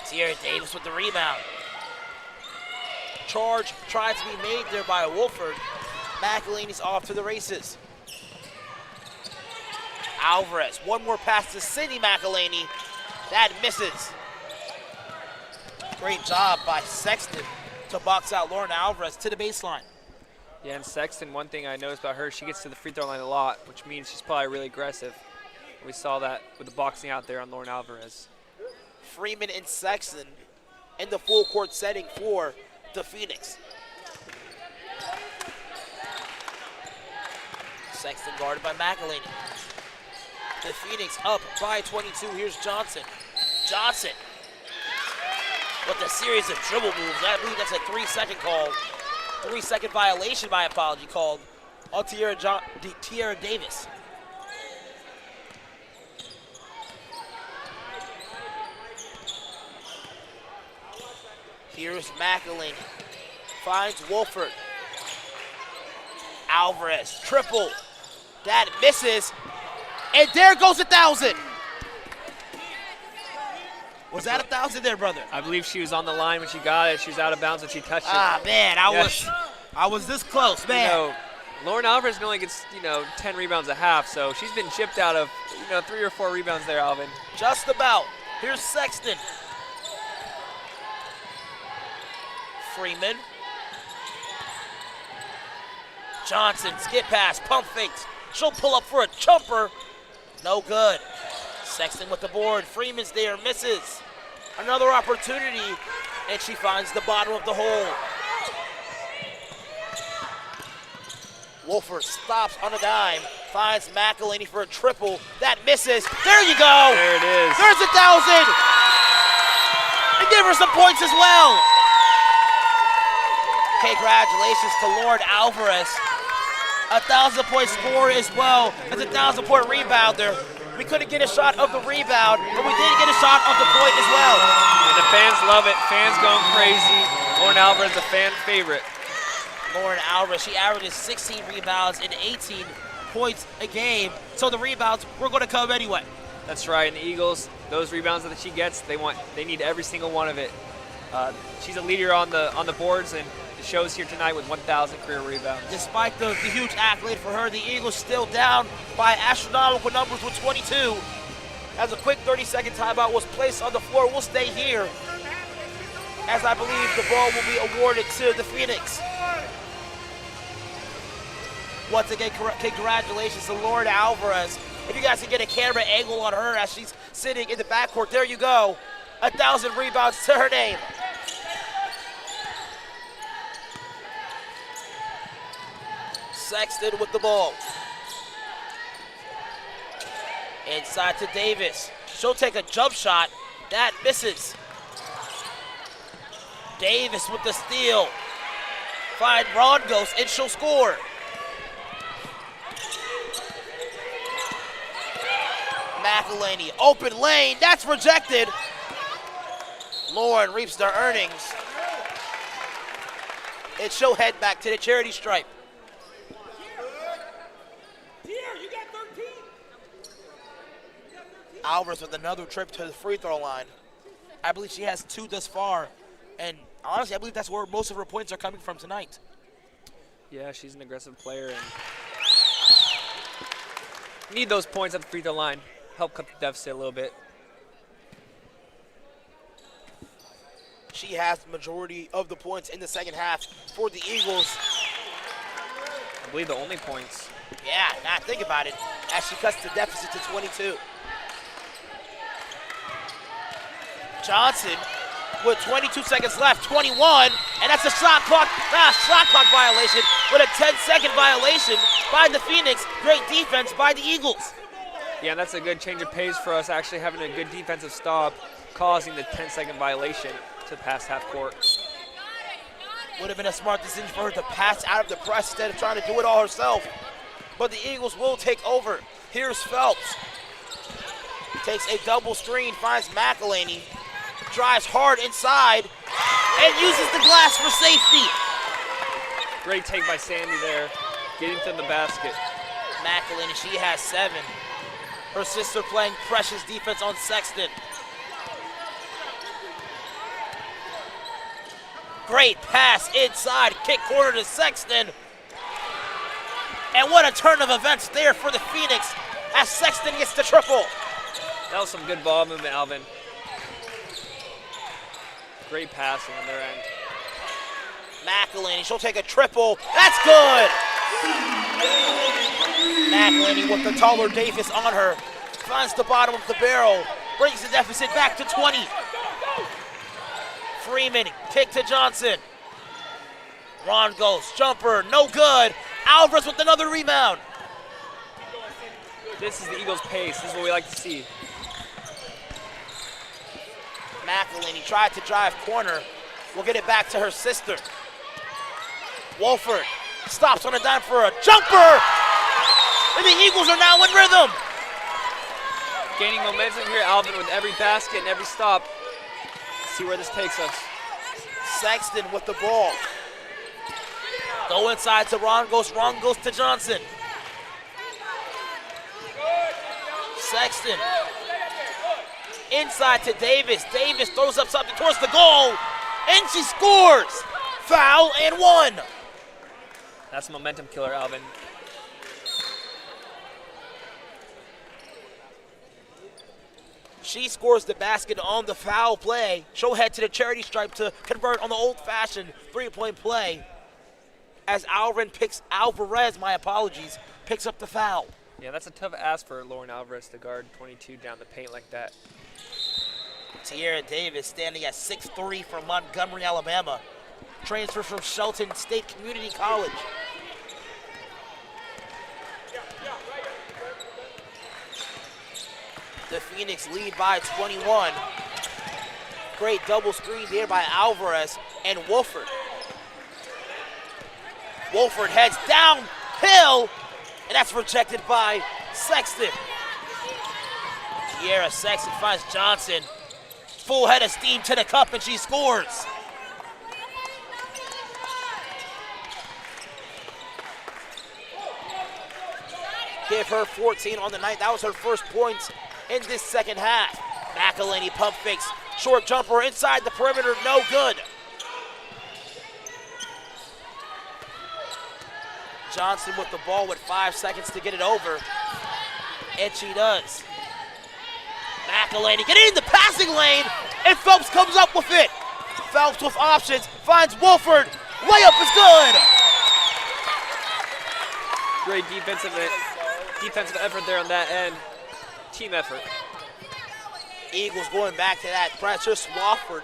Tierra Davis with the rebound. Charge tried to be made there by Wolford. McElhaney's off to the races. Alvarez, one more pass to Cindy McElhaney. That misses. Great job by Sexton to box out Lauren Alvarez to the baseline. Yeah, and Sexton, one thing I noticed about her, she gets to the free throw line a lot, which means she's probably really aggressive. We saw that with the boxing out there on Lauren Alvarez. Freeman and Sexton in the full court setting for the Phoenix. Sexton guarded by McElhaney. The Phoenix up by 22. Here's Johnson. Johnson with a series of dribble moves. I believe that's a 3-second call. 3-second violation, my apology, called on Tierra Davis. Here's McElhaney. Finds Wolford. Alvarez, triple. That misses. And there goes 1,000. Was that 1,000 there, brother? I believe she was on the line when she got it. She was out of bounds when she touched it. Ah, man, I was this close, man. You know, Lauren Alvarez only gets, 10 rebounds a half, so she's been chipped out of, 3 or 4 rebounds there, Alvin. Just about. Here's Sexton. Freeman. Johnson, skip pass, pump fakes. She'll pull up for a jumper. No good. Sexton with the board. Freeman's there, misses. Another opportunity, and she finds the bottom of the hole. Wolford stops on a dime, finds McElhaney for a triple. That misses. There you go. There it is. There's 1,000. And give her some points as well. Congratulations to Lauren Alvarez. 1,000-point score as well as a 1,000-point rebounder. We couldn't get a shot of the rebound, but we did get a shot of the point as well. And the fans love it. Fans going crazy. Lauren Alvarez, a fan favorite. Lauren Alvarez, she averages 16 rebounds and 18 points a game. So the rebounds were going to come anyway. That's right. And the Eagles, those rebounds that she gets, they need every single one of it. She's a leader on the boards, and it shows here tonight with 1,000 career rebounds. Despite the huge accolade for her, the Eagles still down by astronomical numbers with 22. As a quick 30-second timeout was placed on the floor, we'll stay here as I believe the ball will be awarded to the Phoenix. Once again, congratulations to Lauren Alvarez. If you guys can get a camera angle on her as she's sitting in the backcourt, there you go. 1,000 rebounds to her name. Sexton with the ball. Inside to Davis. She'll take a jump shot. That misses. Davis with the steal. Find Rongos and she'll score. McElhaney, open lane. That's rejected. Lauren reaps the earnings. And she'll head back to the charity stripe. Alvarez with another trip to the free throw line. I believe she has 2 thus far. And honestly, I believe that's where most of her points are coming from tonight. Yeah, she's an aggressive player and need those points at the free throw line. Help cut the deficit a little bit. She has the majority of the points in the second half for the Eagles. I believe the only points. Yeah, now think about it, as she cuts the deficit to 22. Johnson with 22 seconds left, 21, and that's a shot clock violation with a 10-second violation by the Phoenix. Great defense by the Eagles. Yeah, and that's a good change of pace for us, actually having a good defensive stop, causing the 10-second violation to pass half court. Would have been a smart decision for her to pass out of the press instead of trying to do it all herself. But the Eagles will take over. Here's Phelps. Takes a double screen, finds McElhaney. Drives hard inside and uses the glass for safety. Great take by Sandy there, getting to the basket. McElhaney, she has 7. Her sister playing precious defense on Sexton. Great pass inside, kick corner to Sexton. And what a turn of events there for the Phoenix as Sexton gets the triple. That was some good ball movement, Alvin. Great passing on their end. McElhaney, she'll take a triple. That's good! McElhaney with the taller Davis on her. Finds the bottom of the barrel. Brings the deficit back to 20. Freeman, kick to Johnson. Rongos, jumper, no good. Alvarez with another rebound. This is the Eagles' pace. This is what we like to see. McElhaney tried to drive corner. We'll get it back to her sister. Wolford stops on a dime for a jumper. And the Eagles are now in rhythm. Gaining momentum here, Alvin, with every basket and every stop. Let's see where this takes us. Sexton with the ball. Go inside to Rongos to Johnson. Sexton. Inside to Davis. Davis throws up something towards the goal. And she scores. Foul and 1. That's a momentum killer, Alvin. She scores the basket on the foul play. She'll head to the charity stripe to convert on the old-fashioned three-point play. As Alvarez picks up the foul. Yeah, that's a tough ask for Lauren Alvarez to guard 22 down the paint like that. Tierra Davis standing at 6'3" from Montgomery, Alabama. Transfer from Shelton State Community College. The Phoenix lead by 21. Great double screen there by Alvarez and Wolford. Wolford heads downhill, and that's rejected by Sexton. Tierra Sexton finds Johnson. Full head of steam to the cup, and she scores. Give her 14 on the night. That was her first points in this second half. McElhaney pump fakes. Short jumper inside the perimeter, no good. Johnson with the ball with 5 seconds to get it over. And she does. McElhaney getting in the passing lane, and Phelps comes up with it. Phelps with options, finds Wolford. Layup is good. Great defensive effort there on that end. Team effort. Eagles going back to that pressure. Swafford.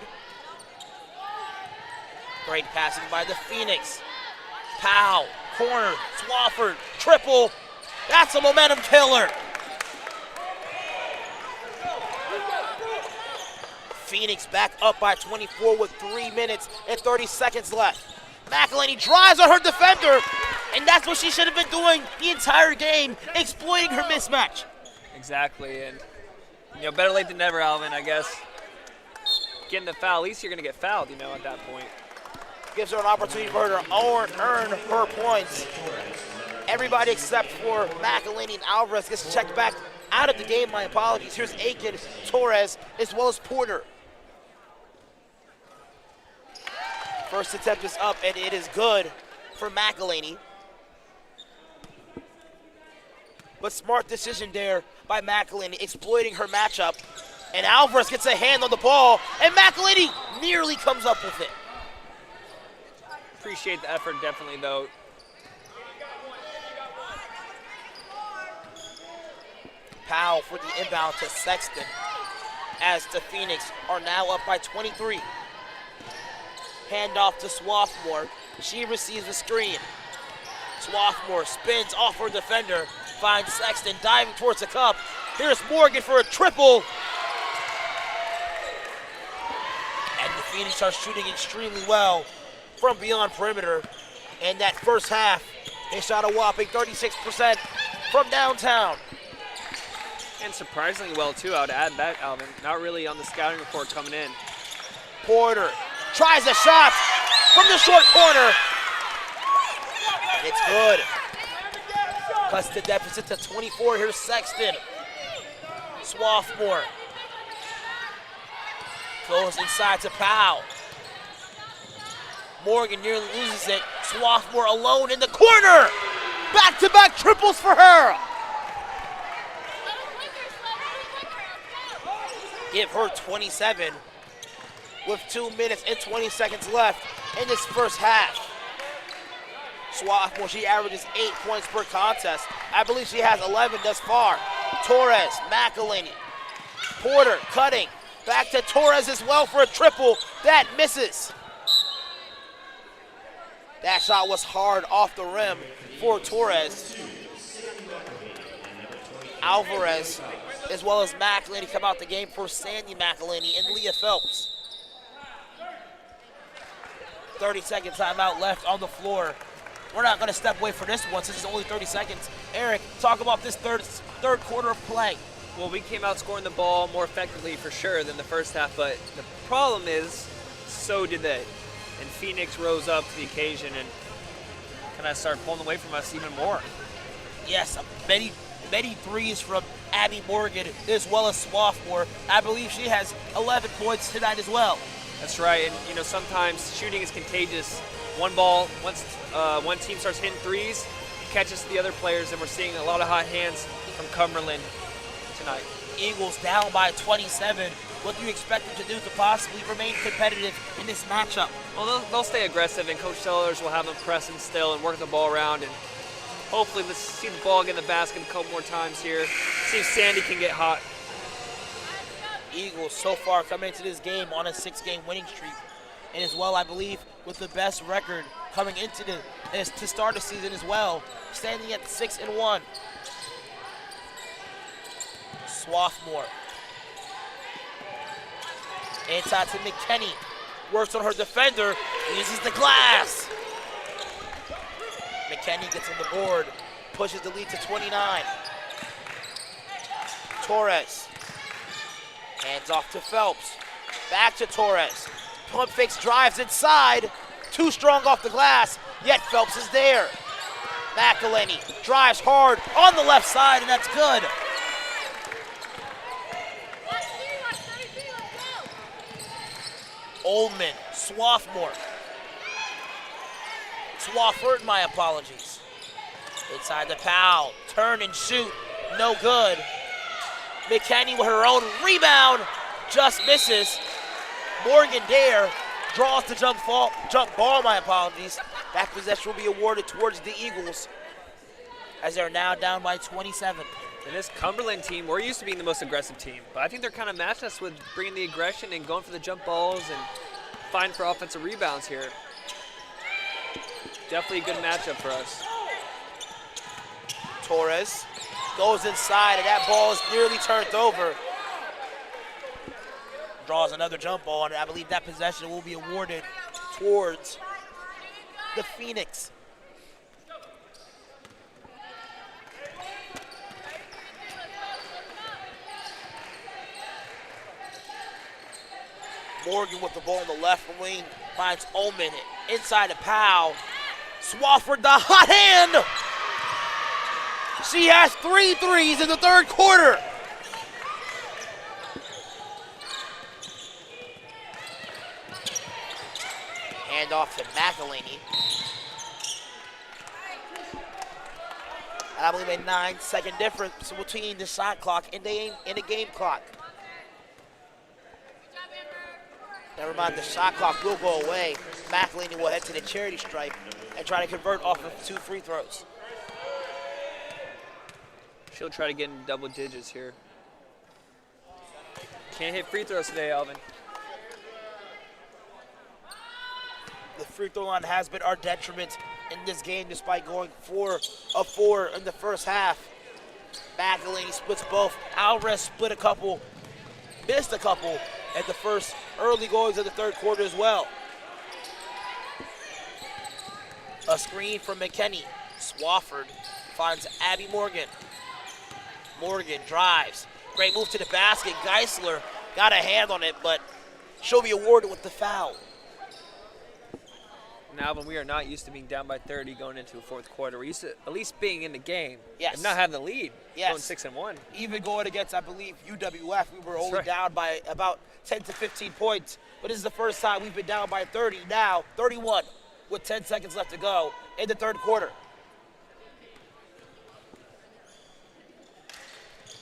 Great passing by the Phoenix. Powell Corner, Swafford, triple. That's a momentum killer. Phoenix back up by 24 with 3 minutes and 30 seconds left. McElhaney drives on her defender, and that's what she should have been doing the entire game, exploiting her mismatch. Exactly, and better late than never, Alvin, I guess. Getting the foul, at least you're going to get fouled, at that point. Gives her an opportunity for her to earn her points. Everybody except for McElhaney and Alvarez gets checked back out of the game. My apologies. Here's Aiken, Torres, as well as Porter. First attempt is up, and it is good for McElhaney. But smart decision there by McElhaney, exploiting her matchup. And Alvarez gets a hand on the ball, and McElhaney nearly comes up with it. Appreciate the effort, definitely, though. Powell for the inbound to Sexton, as the Phoenix are now up by 23. Handoff to Swaffmore. She receives the screen. Swaffmore spins off her defender, finds Sexton diving towards the cup. Here's Morgan for a triple. And the Phoenix are shooting extremely well from beyond perimeter. And that first half, they shot a whopping 36% from downtown. And surprisingly well, too, I would add that, Alvin. Not really on the scouting report coming in. Porter tries a shot from the short corner. And it's good. Cuts the deficit to 24. Here's Sexton. Swaffmore. Goes inside to Powell. Morgan nearly loses it. Swaffmore alone in the corner. Back-to-back triples for her. Give her 27 with 2 minutes and 20 seconds left in this first half. Swaffmore, she averages 8 points per contest. I believe she has 11 thus far. Torres, McElhaney, Porter cutting. Back to Torres as well for a triple. That misses. That shot was hard off the rim for Torres. Alvarez, as well as McElhaney, come out the game for Sandy McElhaney and Leah Phelps. 30-second timeout left on the floor. We're not going to step away for this one since it's only 30 seconds. Eric, talk about this third quarter of play. Well, we came out scoring the ball more effectively for sure than the first half, but the problem is, so did they. And Phoenix rose up to the occasion and kind of started pulling away from us even more. Yes, many threes from Abby Morgan as well as Swaffmore. I believe she has 11 points tonight as well. That's right, and sometimes shooting is contagious. Once one team starts hitting threes, it catches the other players, and we're seeing a lot of hot hands from Cumberland tonight. Eagles down by 27. What do you expect them to do to possibly remain competitive in this matchup? Well, they'll stay aggressive, and Coach Sellers will have them pressing still and work the ball around, and hopefully let's see the ball get in the basket a couple more times here. See if Sandy can get hot. Eagles so far come into this game on a 6-game winning streak, and as well, I believe, with the best record coming into to start the season as well, standing at 6-1. Swaffmore. Inside to McKinney. Works on her defender. Uses the glass. McKinney gets on the board. Pushes the lead to 29. Torres. Hands off to Phelps. Back to Torres. Pump fakes, drives inside. Too strong off the glass, yet Phelps is there. McElhaney drives hard on the left side, and that's good. Oldman, Swaffmore. Swafford, my apologies. Inside the Powell, turn and shoot, no good. McKinney with her own rebound, just misses. Morgan Dare draws the jump ball, my apologies. That possession will be awarded towards the Eagles as they're now down by 27. And this Cumberland team, we're used to being the most aggressive team, but I think they're kind of matching us with bringing the aggression and going for the jump balls and fighting for offensive rebounds here. definitely a good matchup for us. Torres goes inside, and that ball is nearly turned over. Draws another jump ball, and I believe that possession will be awarded towards the Phoenix. Morgan with the ball on the left wing finds Ullman inside the Powell. Swafford, the hot hand! She has 3 threes in the third quarter. Hand off to McElhaney. And I believe a 9-second difference between the shot clock and the game clock. Never mind, the shot clock will go away. McElhaney will head to the charity stripe and try to convert off of 2 free throws. She'll try to get in double digits here. Can't hit free throws today, Alvin. The free throw line has been our detriment in this game despite going 4 of 4 in the first half. McElhaney splits both. Alvarez split a couple, missed a couple at the first early goings of the third quarter as well. A screen from McKinney. Swafford finds Abby Morgan. Morgan drives. Great move to the basket. Geisler got a hand on it, but she'll be awarded with the foul. And Alvin, we are not used to being down by 30 going into a fourth quarter. We're used to at least being in the game. Yes. And not having the lead. Yes. Going 6-1. Even going against, I believe, UWF, we were only right. down by about 10 to 15 points. But this is the first time we've been down by 30. Now, 31 with 10 seconds left to go in the third quarter.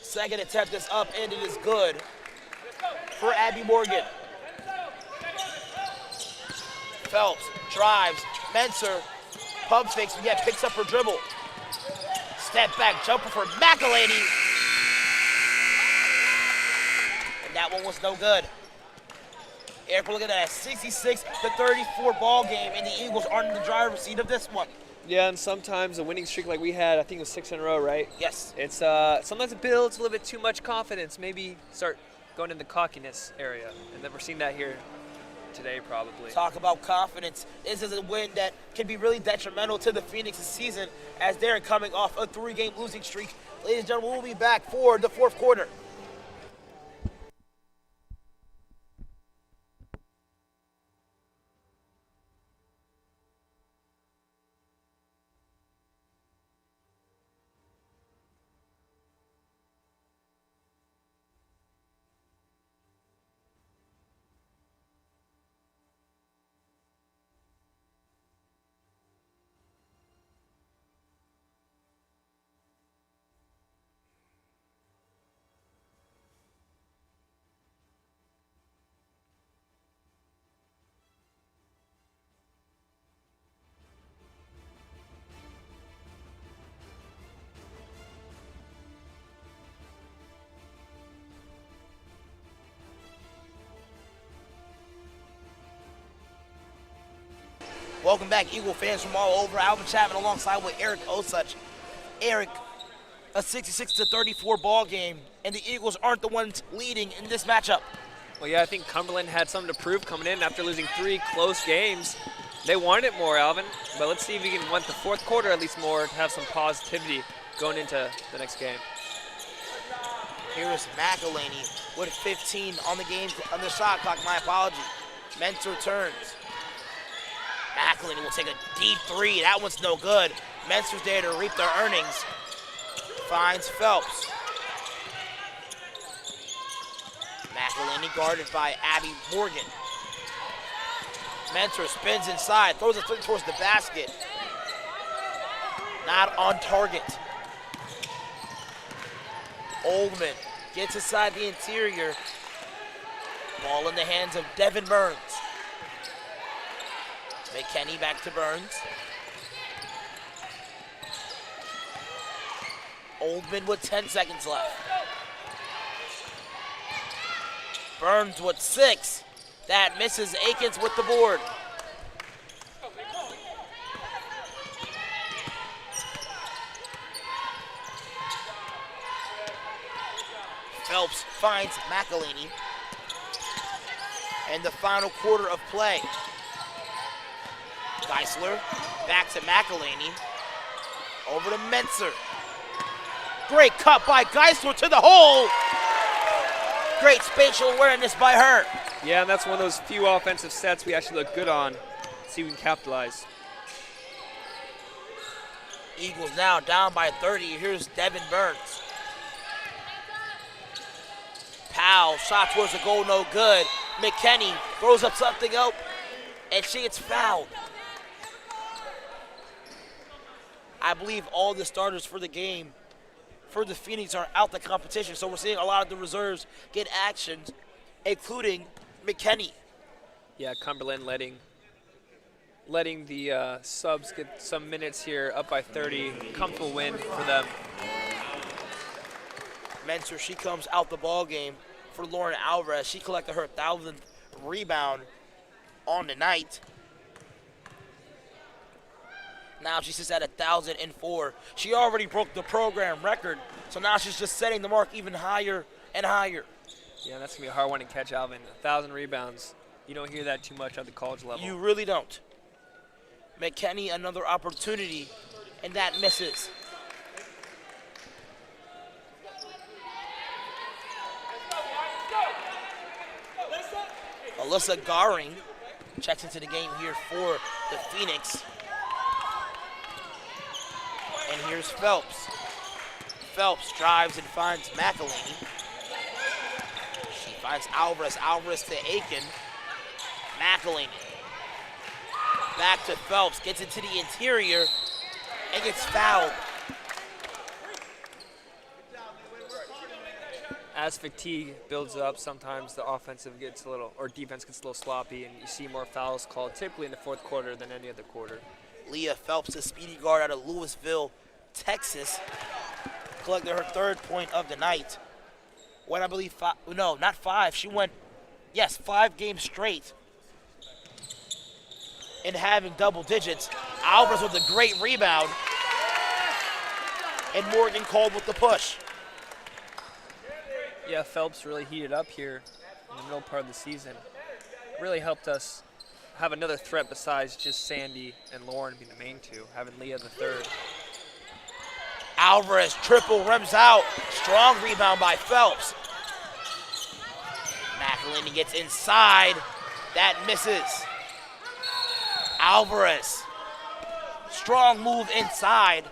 Second attempt is up, and it is good for Abby Morgan. Phelps drives. Menser pump fakes, and yet picks up her dribble. Step back jumper for McElhaney. And that one was no good. Eric, we're looking at a 66-34 ball game, and the Eagles aren't in the driver's seat of this one. Yeah, and sometimes a winning streak like we had, I think it was 6 in a row, right? Yes. It's sometimes it builds a little bit too much confidence. Maybe start going in the cockiness area, and then we're seeing that here today probably. Talk about confidence. This is a win that can be really detrimental to the Phoenix's season as they're coming off a 3-game losing streak. Ladies and gentlemen, we'll be back for the fourth quarter. Welcome back, Eagle fans from all over. Alvin Chapman alongside with Eric Osuch. Eric, a 66-34 ball game, and the Eagles aren't the ones leading in this matchup. Well, yeah, I think Cumberland had something to prove coming in after losing 3 close games. They wanted it more, Alvin, but let's see if we can want the fourth quarter at least more to have some positivity going into the next game. Here's McElhaney with 15 on the game, on the shot clock, my apology. Mentor turns. McElhaney will take a deep 3. That one's no good. Mentor's there to reap their earnings. Finds Phelps. McElhaney guarded by Abby Morgan. Mentor spins inside, throws it towards the basket. Not on target. Oldman gets inside the interior. Ball in the hands of Devin Burns. McKinney back to Burns. Oldman with 10 seconds left. Burns with 6. That misses. Akins with the board. Phelps finds McElhaney. And the final quarter of play. Geisler back to McElhaney. Over to Menser. Great cut by Geisler to the hole. Great spatial awareness by her. Yeah, and that's one of those few offensive sets we actually look good on. Let's see if we can capitalize. Eagles now down by 30. Here's Devin Burns. Powell, shot towards the goal, no good. McKinney throws up something up, and she gets fouled. I believe all the starters for the game for the Phoenix are out the competition, so we're seeing a lot of the reserves get actions, including McKinney. Yeah, Cumberland letting the subs get some minutes here, up by 30. Comfortable win for them. Menser, she comes out the ball game for Lauren Alvarez. She collected her 1,000th rebound on the night. Now she sits at 1,004. She already broke the program record, so now she's just setting the mark even higher and higher. Yeah, that's going to be a hard one to catch, Alvin. 1,000 rebounds. You don't hear that too much at the college level. You really don't. McKinney, another opportunity, and that misses. Alyssa Garing checks into the game here for the Phoenix. And here's Phelps. Phelps drives and finds McElhaney. She finds Alvarez. Alvarez to Aiken. McElhaney. Back to Phelps. Gets into the interior and gets fouled. As fatigue builds up, sometimes the offensive gets a little, or defense gets a little sloppy, and you see more fouls called typically in the fourth quarter than any other quarter. Leah Phelps, a speedy guard out of Louisville, Texas, collected her 3rd point of the night. When I believe no, not 5. She went, 5 games straight in having double digits. Alvarez with a great rebound, and Morgan called with the push. Yeah, Phelps really heated up here in the middle part of the season. Really helped us have another threat besides just Sandy and Lauren being the main two, having Leah the third. Alvarez triple rims out. Strong rebound by Phelps. McElhaney gets inside. That misses. Alvarez. Strong move inside.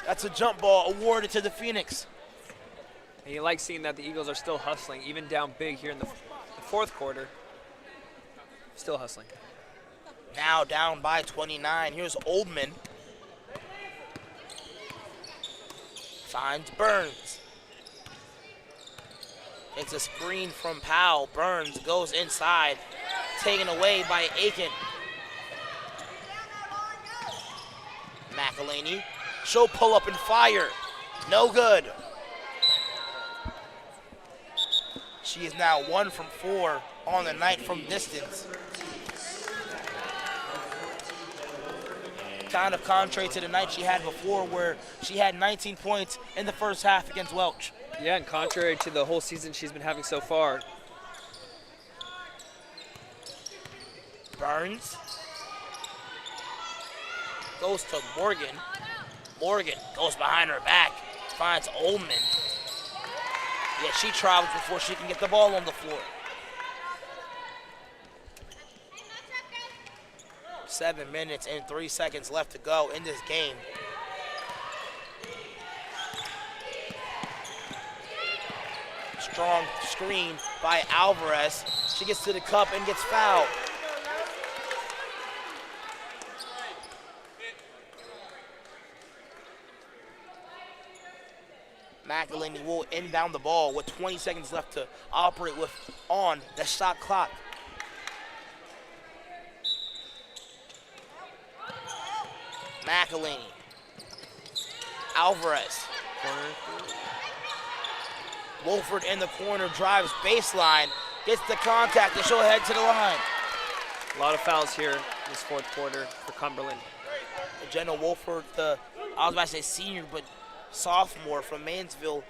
That's a jump ball awarded to the Phoenix. And you like seeing that the Eagles are still hustling, even down big here in the fourth quarter. Still hustling. Now down by 29. Here's Oldman. Finds Burns. It's a screen from Powell. Burns goes inside. Taken away by Aiken. McElhaney. She'll pull up and fire. No good. She is now 1 from 4 on the night from distance. Kind of contrary to the night she had before, where she had 19 points in the first half against Welch. Yeah, and contrary to the whole season she's been having so far. Burns goes to Morgan. Morgan goes behind her back, finds Ullman. Yeah, she travels before she can get the ball on the floor. 7 minutes and 3 seconds left to go in this game. Strong screen by Alvarez. She gets to the cup and gets fouled. McElhaney will inbound the ball with 20 seconds left to operate with on the shot clock. McElhaney. Alvarez. Wolford in the corner, drives baseline, gets the contact, and she'll head to the line. A lot of fouls here in this fourth quarter for Cumberland. Jenna Wolford, I was about to say senior, but sophomore from Mansville,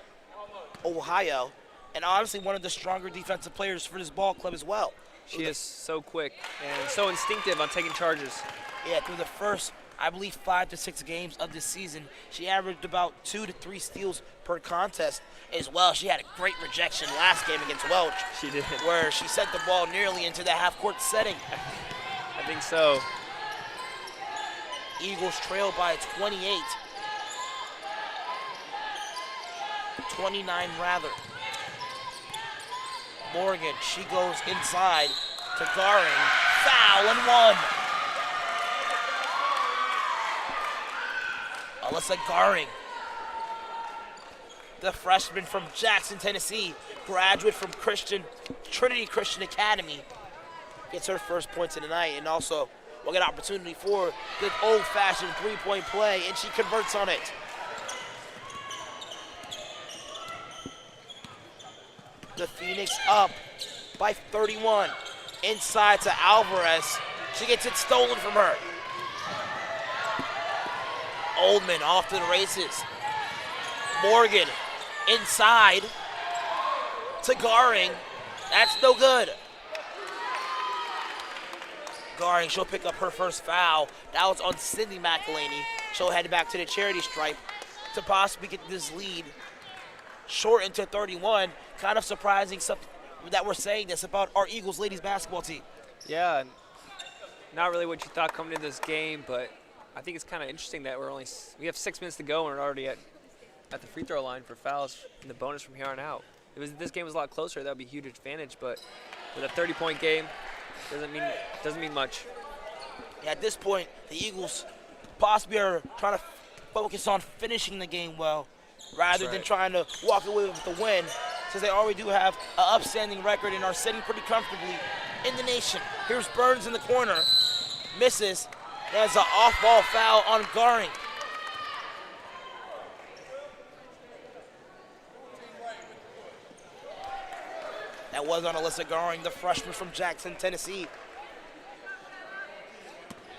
Ohio. and honestly one of the stronger defensive players for this ball club as well. She is so quick and so instinctive on taking charges. Yeah, through the first, I believe, 5 to 6 games of this season, she averaged about 2 to 3 steals per contest as well. She had a great rejection last game against Welch. She did. Where she sent the ball nearly into the half-court setting. I think so. Eagles trail by 28. 29 rather. Morgan, she goes inside to Garing. Foul and 1. Alyssa Garing, the freshman from Jackson, Tennessee, graduate from Trinity Christian Academy, gets her first points of the night, and also will get an opportunity for the old-fashioned three-point play, and she converts on it. The Phoenix up by 31. Inside to Alvarez. She gets it stolen from her. Oldman off to the races. Morgan inside to Garing. That's no good. Garing, she'll pick up her first foul. That was on Sydney McElhaney. She'll head back to the charity stripe to possibly get this lead shortened to 31. Kind of surprising that we're saying this about our Eagles ladies basketball team. Yeah, not really what you thought coming into this game, but I think it's kind of interesting that we have 6 minutes to go and we're already at the free throw line for fouls and the bonus from here on out. If this game was a lot closer, that would be a huge advantage, but with a 30-point game, doesn't mean much. Yeah, at this point, the Eagles possibly are trying to focus on finishing the game well rather than trying to walk away with the win, since they already do have an upstanding record and are sitting pretty comfortably in the nation. Here's Burns in the corner. Misses. There's an off-ball foul on Garing. That was on Alyssa Garing, the freshman from Jackson, Tennessee.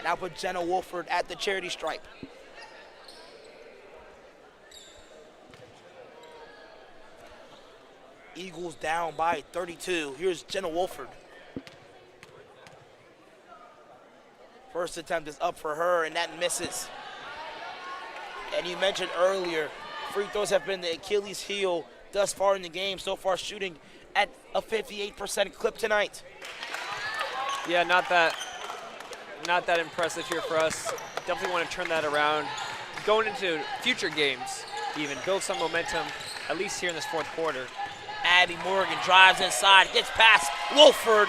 Now put Jenna Wolford at the charity stripe. Eagles down by 32. Here's Jenna Wolford. First attempt is up for her, and that misses. And you mentioned earlier, free throws have been the Achilles heel thus far in the game. So far shooting at a 58% clip tonight. Yeah, not that impressive here for us. Definitely want to turn that around. Going into future games, even build some momentum, at least here in this fourth quarter. Abby Morgan drives inside, gets past Wolford,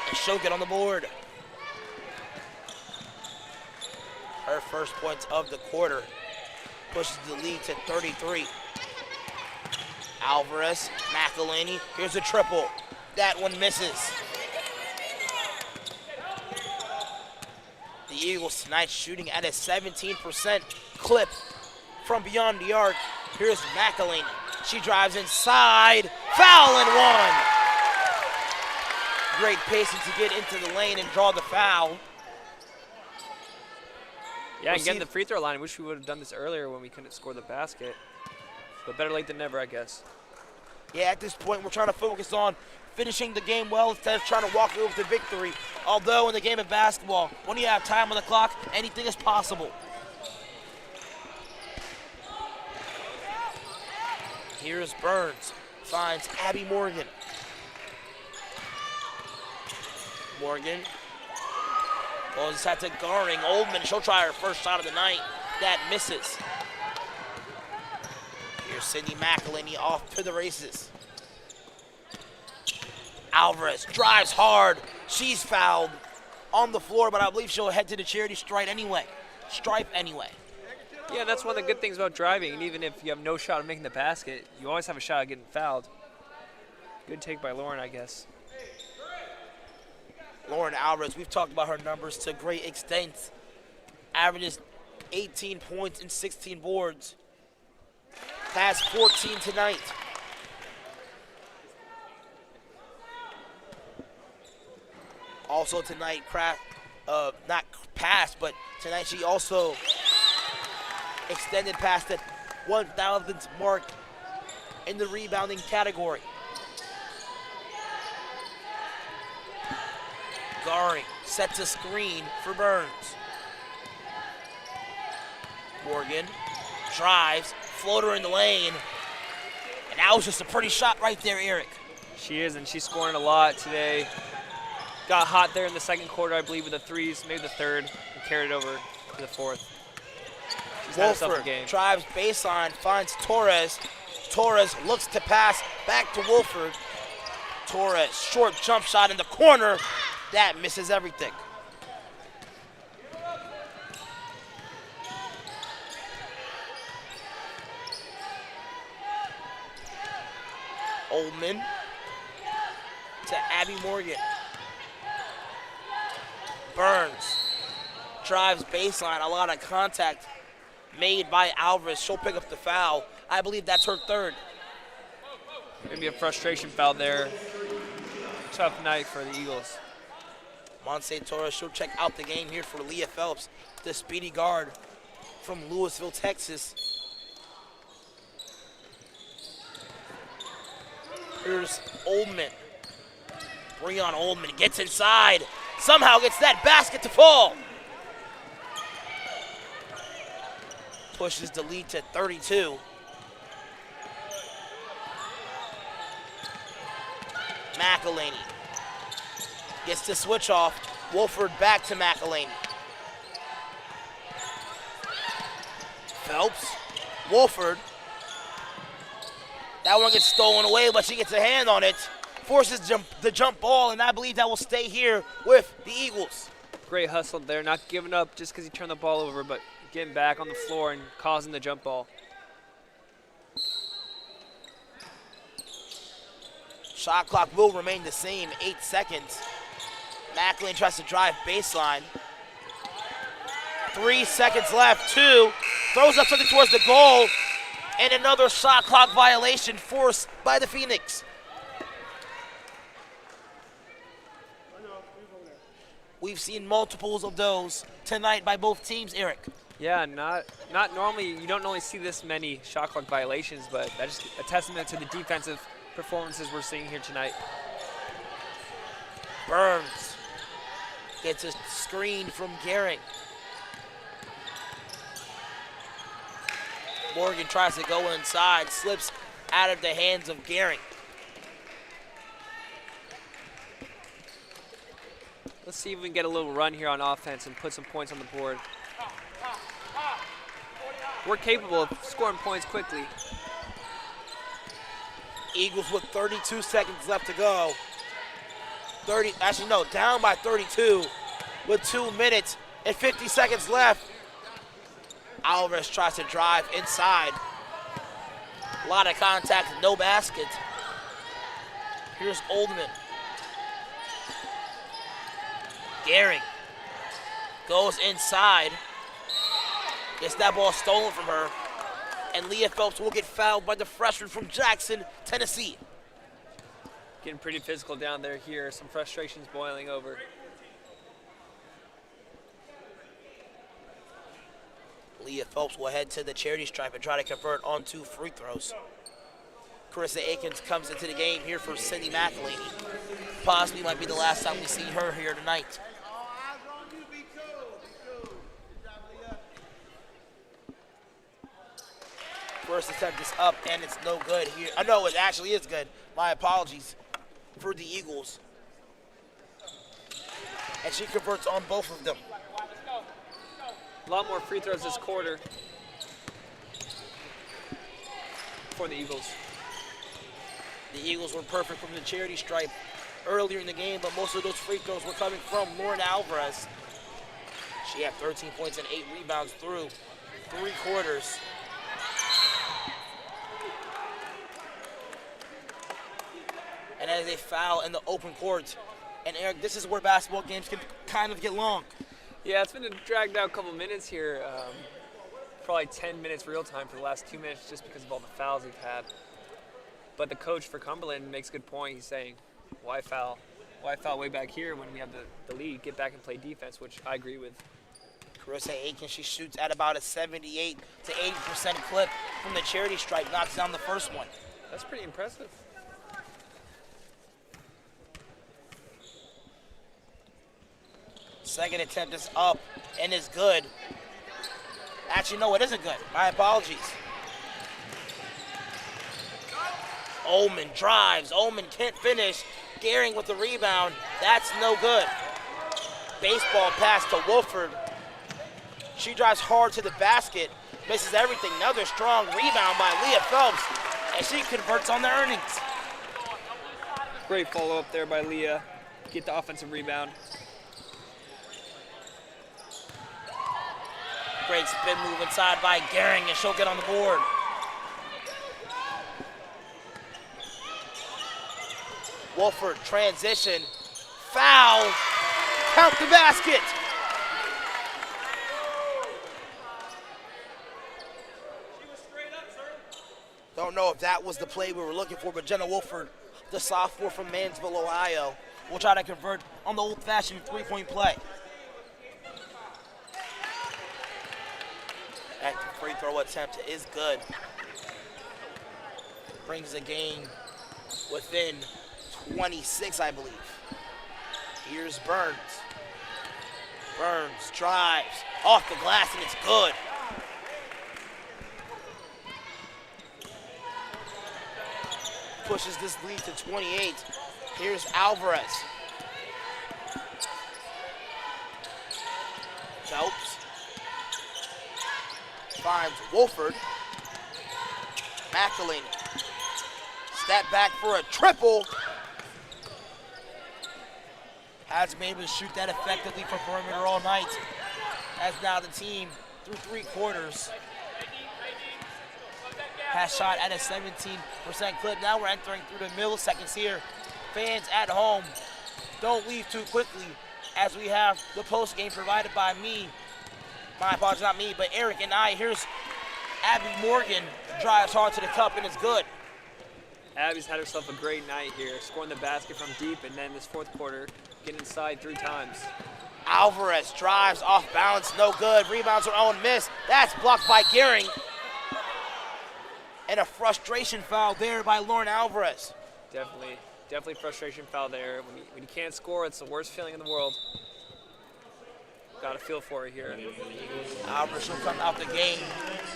and she'll get on the board. Her first points of the quarter pushes the lead to 33. Alvarez, McElhaney, here's a triple. That one misses. The Eagles tonight shooting at a 17% clip from beyond the arc. Here's McElhaney. She drives inside. Foul and 1. Great patience to get into the lane and draw the foul. Yeah, and getting the free throw line. I wish we would have done this earlier when we couldn't score the basket. But better late than never, I guess. Yeah, at this point, we're trying to focus on finishing the game well instead of trying to walk away with the victory. Although in the game of basketball, when you have time on the clock, anything is possible. Here's Burns, finds Abby Morgan. Morgan goes inside to Garing. Oldman, she'll try her first shot of the night. That misses. Here's Sydney McElhaney off to the races. Alvarez drives hard. She's fouled on the floor, but I believe she'll head to the charity stripe anyway. Yeah, that's one of the good things about driving. And even if you have no shot of making the basket, you always have a shot at getting fouled. Good take by Lauren, I guess. Lauren Alvarez, we've talked about her numbers to great extent. Averages 18 points and 16 boards. Has 14 tonight. Also tonight, not passed, but tonight she also extended past that 1,000th mark in the rebounding category. Garing sets a screen for Burns. Morgan drives, floater in the lane, and that was just a pretty shot right there, Eric. She is, and she's scoring a lot today. Got hot there in the second quarter, I believe, with the threes, maybe the third, and carried over to the fourth. She's had herself a Wolford game. drives baseline, finds Torres. Torres looks to pass back to Wolford. Torres, short jump shot in the corner. That misses everything. Oldman to Abby Morgan. Burns drives baseline, a lot of contact made by Alvarez. She'll pick up the foul. I believe that's her third. Maybe a frustration foul there. Tough night for the Eagles. Monse Torres, she'll check out the game here for Leah Phelps, the speedy guard from Louisville, Texas. Here's Oldman. Breon Oldman gets inside. Somehow gets that basket to fall. Pushes the lead to 32. McElhaney gets the switch off. Wolford back to McElhaney. Phelps. Wolford. That one gets stolen away, but she gets a hand on it. Forces the jump ball, and I believe that will stay here with the Eagles. Great hustle there, not giving up just because he turned the ball over, but getting back on the floor and causing the jump ball. Shot clock will remain the same, 8 seconds. McElhaney tries to drive baseline. 3 seconds left, 2. Throws up something towards the goal. And another shot clock violation forced by the Phoenix. We've seen multiples of those tonight by both teams, Eric. Yeah, not normally, you don't normally see this many shot clock violations, but that's just a testament to the defensive performances we're seeing here tonight. Burns gets a screen from Gehring. Morgan tries to go inside, slips out of the hands of Gehring. Let's see if we can get a little run here on offense and put some points on the board. We're capable of scoring points quickly. Eagles with 32 seconds left to go. Down by 32 with 2 minutes and 50 seconds left. Alvarez tries to drive inside. A lot of contact, no basket. Here's Oldman. Gehring goes inside. Gets that ball stolen from her. And Leah Phelps will get fouled by the freshman from Jackson, Tennessee. Getting pretty physical down there here. Some frustrations boiling over. Leah Phelps will head to the charity stripe and try to convert on 2 free throws. Carissa Akins comes into the game here for Cindy McElhaney. Possibly might be the last time we see her here tonight. First attempt is up, and it's no good here. I know it actually is good. My apologies for the Eagles. And she converts on both of them. A lot more free throws this quarter for the Eagles. The Eagles were perfect from the charity stripe earlier in the game, but most of those free throws were coming from Lauren Alvarez. She had 13 points and 8 rebounds through 3 quarters. And as they foul in the open court. And Eric, this is where basketball games can kind of get long. Yeah, it's been a dragged out couple minutes here. Probably 10 minutes real time for the last 2 minutes just because of all the fouls we've had. But the coach for Cumberland makes a good point. He's saying, why foul? Why foul way back here when we have the lead? Get back and play defense, which I agree with. Carissa Akins, she shoots at about a 78 to 80% clip from the charity stripe, knocks down the first one. That's pretty impressive. Second attempt is up and is good. Actually, no, it isn't good. My apologies. Ullman drives. Ullman can't finish. Gehring with the rebound. That's no good. Baseball pass to Wolford. She drives hard to the basket. Misses everything. Another strong rebound by Leah Phelps. And she converts on the earnings. Great follow-up there by Leah. Get the offensive rebound. Great spin move inside by Gehring, and she'll get on the board. Wolford transition. Foul. Count the basket. Don't know if that was the play we were looking for, but Jenna Wolford, the sophomore from Mansville, Ohio, will try to convert on the old-fashioned three-point play. That free throw attempt is good. Brings the game within 26, I believe. Here's Burns. Burns drives off the glass, and it's good. Pushes this lead to 28. Here's Alvarez. Phelps finds Wolford. McElhaney. Step back for a triple. Hasn't been able to shoot that effectively from perimeter all night. As now the team, through 3 quarters, has shot at a 17% clip. Now we're entering through the milliseconds here. Fans at home, don't leave too quickly, as we have the post game provided by me. My apologies, not me, but Eric and I. Here's Abby Morgan, drives hard to the cup and is good. Abby's had herself a great night here, scoring the basket from deep, and then this fourth quarter, getting inside 3 times. Alvarez drives off balance, no good. Rebounds her own miss. That's blocked by Gehring. And a frustration foul there by Lauren Alvarez. Definitely frustration foul there. When you can't score, it's the worst feeling in the world. Got a feel for it here. Alvarez will come out the game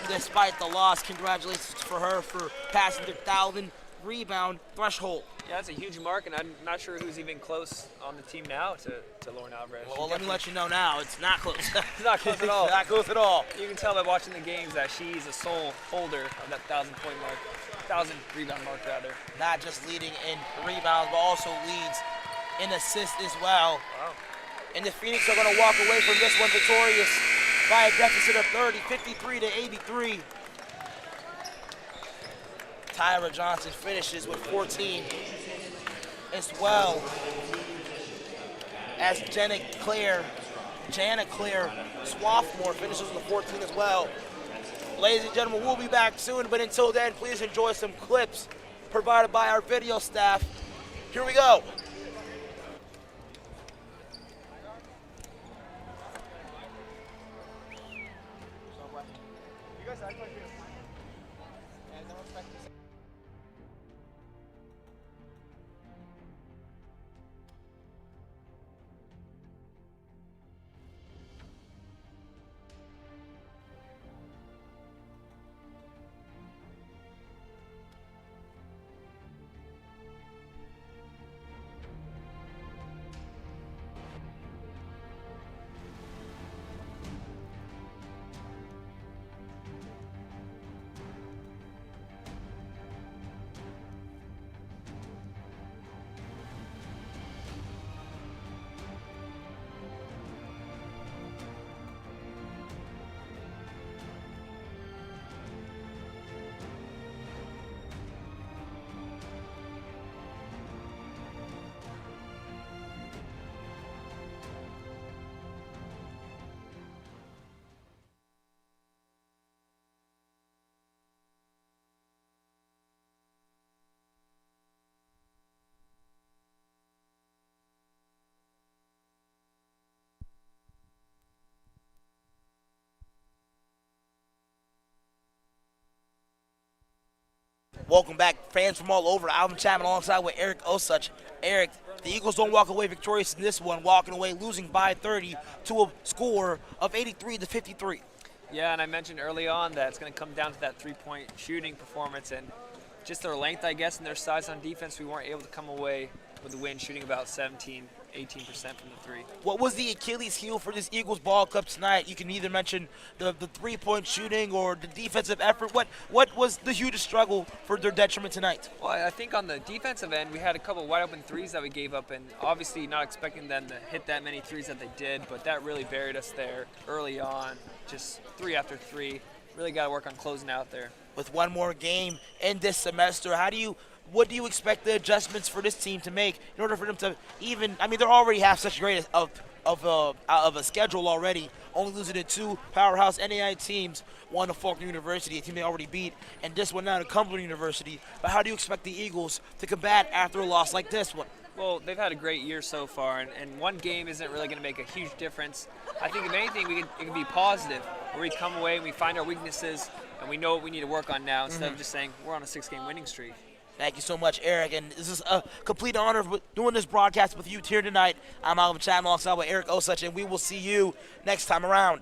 despite the loss. Congratulations for her for passing the 1,000 rebound threshold. Yeah, that's a huge mark, and I'm not sure who's even close on the team now to Lauren Alvarez. Well, let me let you know now, it's not close. It's not close at all. It's not close at all. You can tell by watching the games that she's a sole holder of that 1,000-point mark, 1,000 rebound mark rather. Not just leading in rebounds, but also leads in assists as well. Wow. And the Phoenix are going to walk away from this one victorious by a deficit of 30, 53 to 83. Tyra Johnson finishes with 14 as well as Jana Claire Swaffmore finishes with 14 as well. Ladies and gentlemen, we'll be back soon, but until then, please enjoy some clips provided by our video staff. Here we go. Welcome back, fans from all over. Alvin Chapman alongside with Eric Osuch. Eric, the Eagles don't walk away victorious in this one, walking away losing by 30 to a score of 83-53. Yeah, and I mentioned early on that it's going to come down to that three-point shooting performance and just their length, I guess, and their size on defense. We weren't able to come away with the win, shooting about 18% from the three. What was the Achilles heel for this Eagles ball club tonight? You can either mention the three-point shooting or the defensive effort. What was the hugest struggle for their detriment tonight? Well, I think on the defensive end, we had a couple wide open threes that we gave up, and obviously not expecting them to hit that many threes that they did, but that really buried us there early on, just three after three. Really got to work on closing out there. With one more game in this semester, what do you expect the adjustments for this team to make in order for them to they already have such great of a schedule already, only losing to two powerhouse NAI teams, one to Faulkner University, a team they already beat, and this one now to Cumberland University. But how do you expect the Eagles to combat after a loss like this one? Well, they've had a great year so far, and one game isn't really going to make a huge difference. I think if anything, it can be positive, where we come away and we find our weaknesses, and we know what we need to work on now, instead of just saying we're on a 6-game winning streak. Thank you so much, Eric, and this is a complete honor doing this broadcast with you here tonight. I'm Alvin Chapman alongside with Eric Osuch, and we will see you next time around.